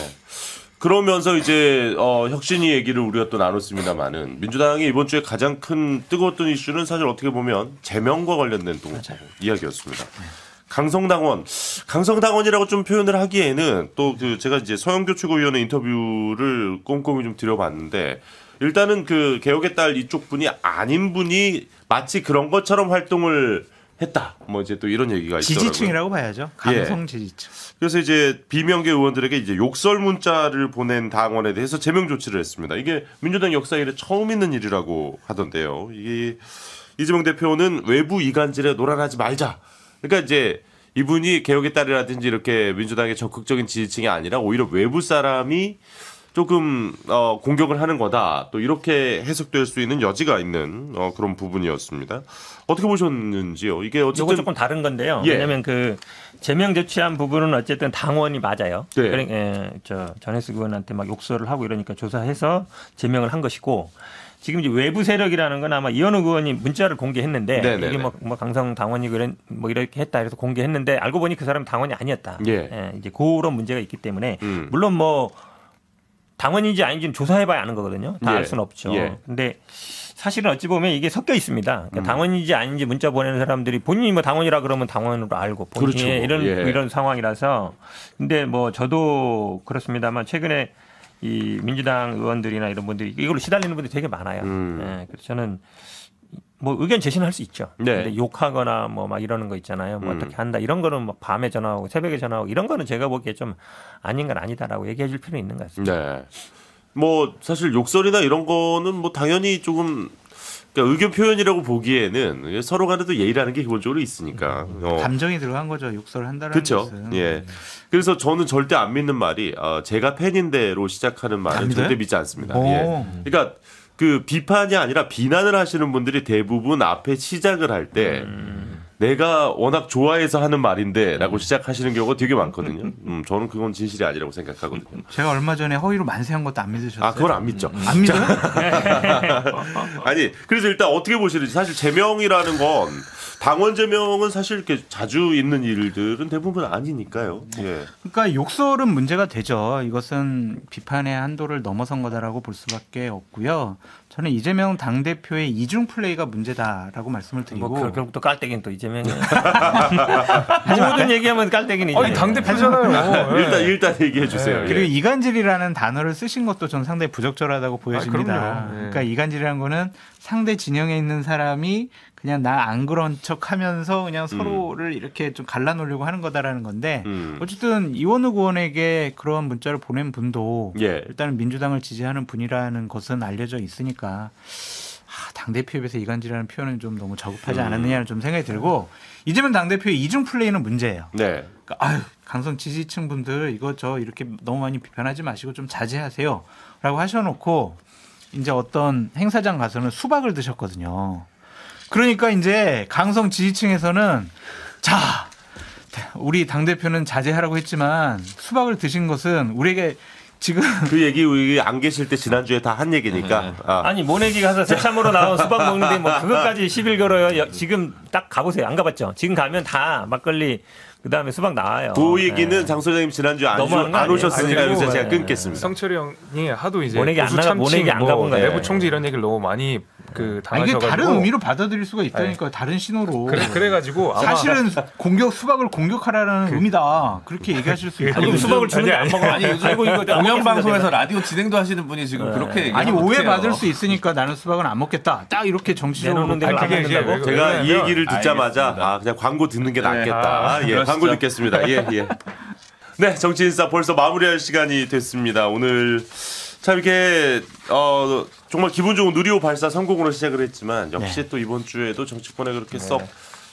그러면서 이제 혁신위 얘기를 우리가 또 나눴습니다만은 민주당이 이번 주에 가장 큰 뜨거웠던 이슈는 사실 어떻게 보면 제명과 관련된 또 이야기였습니다. 강성당원이라고 좀 표현을 하기에는 또 그 제가 이제 서영교 최고위원의 인터뷰를 꼼꼼히 좀 들여봤는데 일단은 그 개혁의 딸 이쪽 분이 아닌 분이 마치 그런 것처럼 활동을 했다. 뭐 이제 또 이런 얘기가 있더라고요. 지지층이라고 봐야죠. 강성 지지층. 그래서 이제 비명계 의원들에게 이제 욕설 문자를 보낸 당원에 대해서 제명 조치를 했습니다. 이게 민주당 역사 이래 처음 있는 일이라고 하던데요. 이게 이재명 대표는 외부 이간질에 놀아나지 말자. 그러니까 이제 이분이 개혁의 딸이라든지 이렇게 민주당의 적극적인 지지층이 아니라 오히려 외부 사람이 조금 공격을 하는 거다. 또 이렇게 해석될 수 있는 여지가 있는 그런 부분이었습니다. 어떻게 보셨는지요? 이게 이거 어쨌든 조금 다른 건데요. 예. 왜냐하면 그 제명 조치한 부분은 어쨌든 당원이 맞아요. 네. 그러니까 전혜숙 의원한테 막 욕설을 하고 이러니까 조사해서 제명을 한 것이고, 지금 이제 외부 세력이라는 건 아마 이현우 의원이 문자를 공개했는데 네네네. 이게 뭐 강성 당원이 뭐 이렇게 했다 해서 공개했는데 알고 보니 그 사람이 당원이 아니었다. 예. 이제 그런 문제가 있기 때문에 물론 뭐 당원인지 아닌지는 조사해봐야 아는 거거든요. 다 알 예. 수는 없죠. 예. 근데 사실은 어찌 보면 이게 섞여 있습니다. 그러니까 당원인지 아닌지 문자 보내는 사람들이 본인이 뭐 당원이라 그러면 당원으로 알고 본인이 그렇죠. 이런 상황이라서. 근데 뭐 저도 그렇습니다만 최근에 이 민주당 의원들이나 이런 분들이 이걸로 시달리는 분들이 되게 많아요. 그래서 저는 뭐 의견 제시는 할 수 있죠. 네. 근데 욕하거나 뭐 막 이러는 거 있잖아요. 뭐 어떻게 한다 이런 거는 뭐 밤에 전화하고 새벽에 전화하고 이런 거는 제가 보기에 좀 아닌 건 아니다라고 얘기해 줄 필요는 있는 것 같습니다. 네. 뭐 사실 욕설이나 이런 거는 뭐 당연히 조금 그러니까 의견 표현이라고 보기에는 서로 간에도 예의라는 게 기본적으로 있으니까. 감정이 들어간 거죠. 욕설을 한다는 그렇죠. 것은. 예. 그래서 저는 절대 안 믿는 말이 제가 팬인데로 시작하는 말은 안 절대 믿어요? 믿지 않습니다. 오. 예. 그러니까 그 비판이 아니라 비난을 하시는 분들이 대부분 앞에 시작을 할 때 내가 워낙 좋아해서 하는 말인데라고 시작하시는 경우가 되게 많거든요. 저는 그건 진실이 아니라고 생각하거든요. 제가 얼마 전에 허위로 만세한 것도 안 믿으셨어요? 아, 그건 안 믿죠. 안 믿어요? 아니, 그래서 일단 어떻게 보시는지 사실 제명이라는 건 당원 제명은 사실 이렇게 자주 있는 일들은 대부분 아니니까요. 예. 그러니까 욕설은 문제가 되죠. 이것은 비판의 한도를 넘어선 거다라고 볼 수밖에 없고요. 저는 이재명 당대표의 이중 플레이가 문제다라고 말씀을 드리고. 뭐 그럼 또 깔때기는 또 이재명이야. 모든 얘기하면 깔때기는 아니 이재명. 당대표잖아요. 일단 얘기해 주세요. 그리고 예. 이간질이라는 단어를 쓰신 것도 전 상당히 부적절하다고 보여집니다. 그럼요. 예. 그러니까 이간질이라는 거는 상대 진영에 있는 사람이 그냥 나 안 그런 척하면서 그냥 서로를 이렇게 좀 갈라놓으려고 하는 거다라는 건데 어쨌든 이원우 의원에게 그런 문자를 보낸 분도 예. 일단은 민주당을 지지하는 분이라는 것은 알려져 있으니까 당대표에 비해서 이간질이라는 표현은 좀 너무 저급하지 않았느냐는 좀 생각이 들고 이재명 당대표의 이중 플레이는 문제예요. 네. 그러니까 아유 강성 지지층 분들 이거 저 이렇게 너무 많이 비판하지 마시고 좀 자제하세요 라고 하셔놓고 이제 어떤 행사장 가서는 수박을 드셨거든요. 그러니까 이제 강성 지지층에서는 자 우리 당대표는 자제하라고 했지만 수박을 드신 것은 우리에게 지금 그 얘기 우리 안 계실 때 지난주에 다 한 얘기니까. 아니 모내기 가서 새참으로 나온 수박 먹는데 뭐 그것까지 시비를 걸어요. 지금 딱 가보세요. 안 가봤죠? 지금 가면 다 막걸리 그다음에 수박 나와요. 그 얘기는 네. 장 소장님 지난주에 안 너무하는 거 아니에요? 오셨으니까 아니, 여기서 그리고 제가 끊겠습니다. 성철이 형이 하도 이제 모내기 안 보수 나가- 참칭, 모내기 안 가본 거예요. 내부 총재 이런 얘기를 너무 많이 그 아니, 이게 당하셔가지고 다른 의미로 받아들일 수가 있다니까 다른 신호로. 그래가지고 아마 사실은 수박을 공격하라는 의미다. 그렇게 얘기하실 수 있고. 아니 수박을 주는데 안 먹어. 아니 요즘 아이고 이거 공영방송에서 라디오 진행도 하시는 분이 지금 그렇게 얘기하면 아니 오해 어떡해요. 받을 수 있으니까 나는 수박은 안 먹겠다. 딱 이렇게 정치적으로 내놓는 대로 안 그게 이제 먹는다고? 제가 이 왜냐면- 얘기를 듣자마자 알겠습니다. 그냥 광고 듣는 게 낫겠다. 아, 예, 그러시죠. 광고 듣겠습니다. 예, 예. 네, 정치인싸 벌써 마무리할 시간이 됐습니다. 오늘 참 이렇게 정말 기분 좋은 누리호 발사 성공으로 시작을 했지만 역시 또 이번 주에도 정치권에 그렇게 썩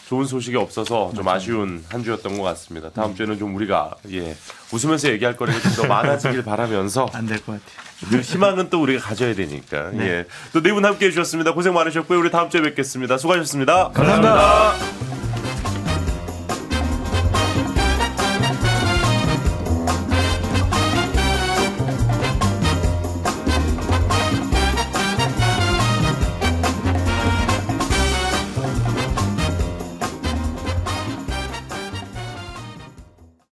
좋은 소식이 없어서 좀 아쉬운 한 주였던 것 같습니다. 다음 주에는 좀 우리가 웃으면서 얘기할 거리가 좀 더 많아지길 바라면서 안 될 것 같아요. 늘 희망은 또 우리가 가져야 되니까. 예. 또 네 분 함께해 주셨습니다. 고생 많으셨고요. 우리 다음 주에 뵙겠습니다. 수고하셨습니다. 감사합니다.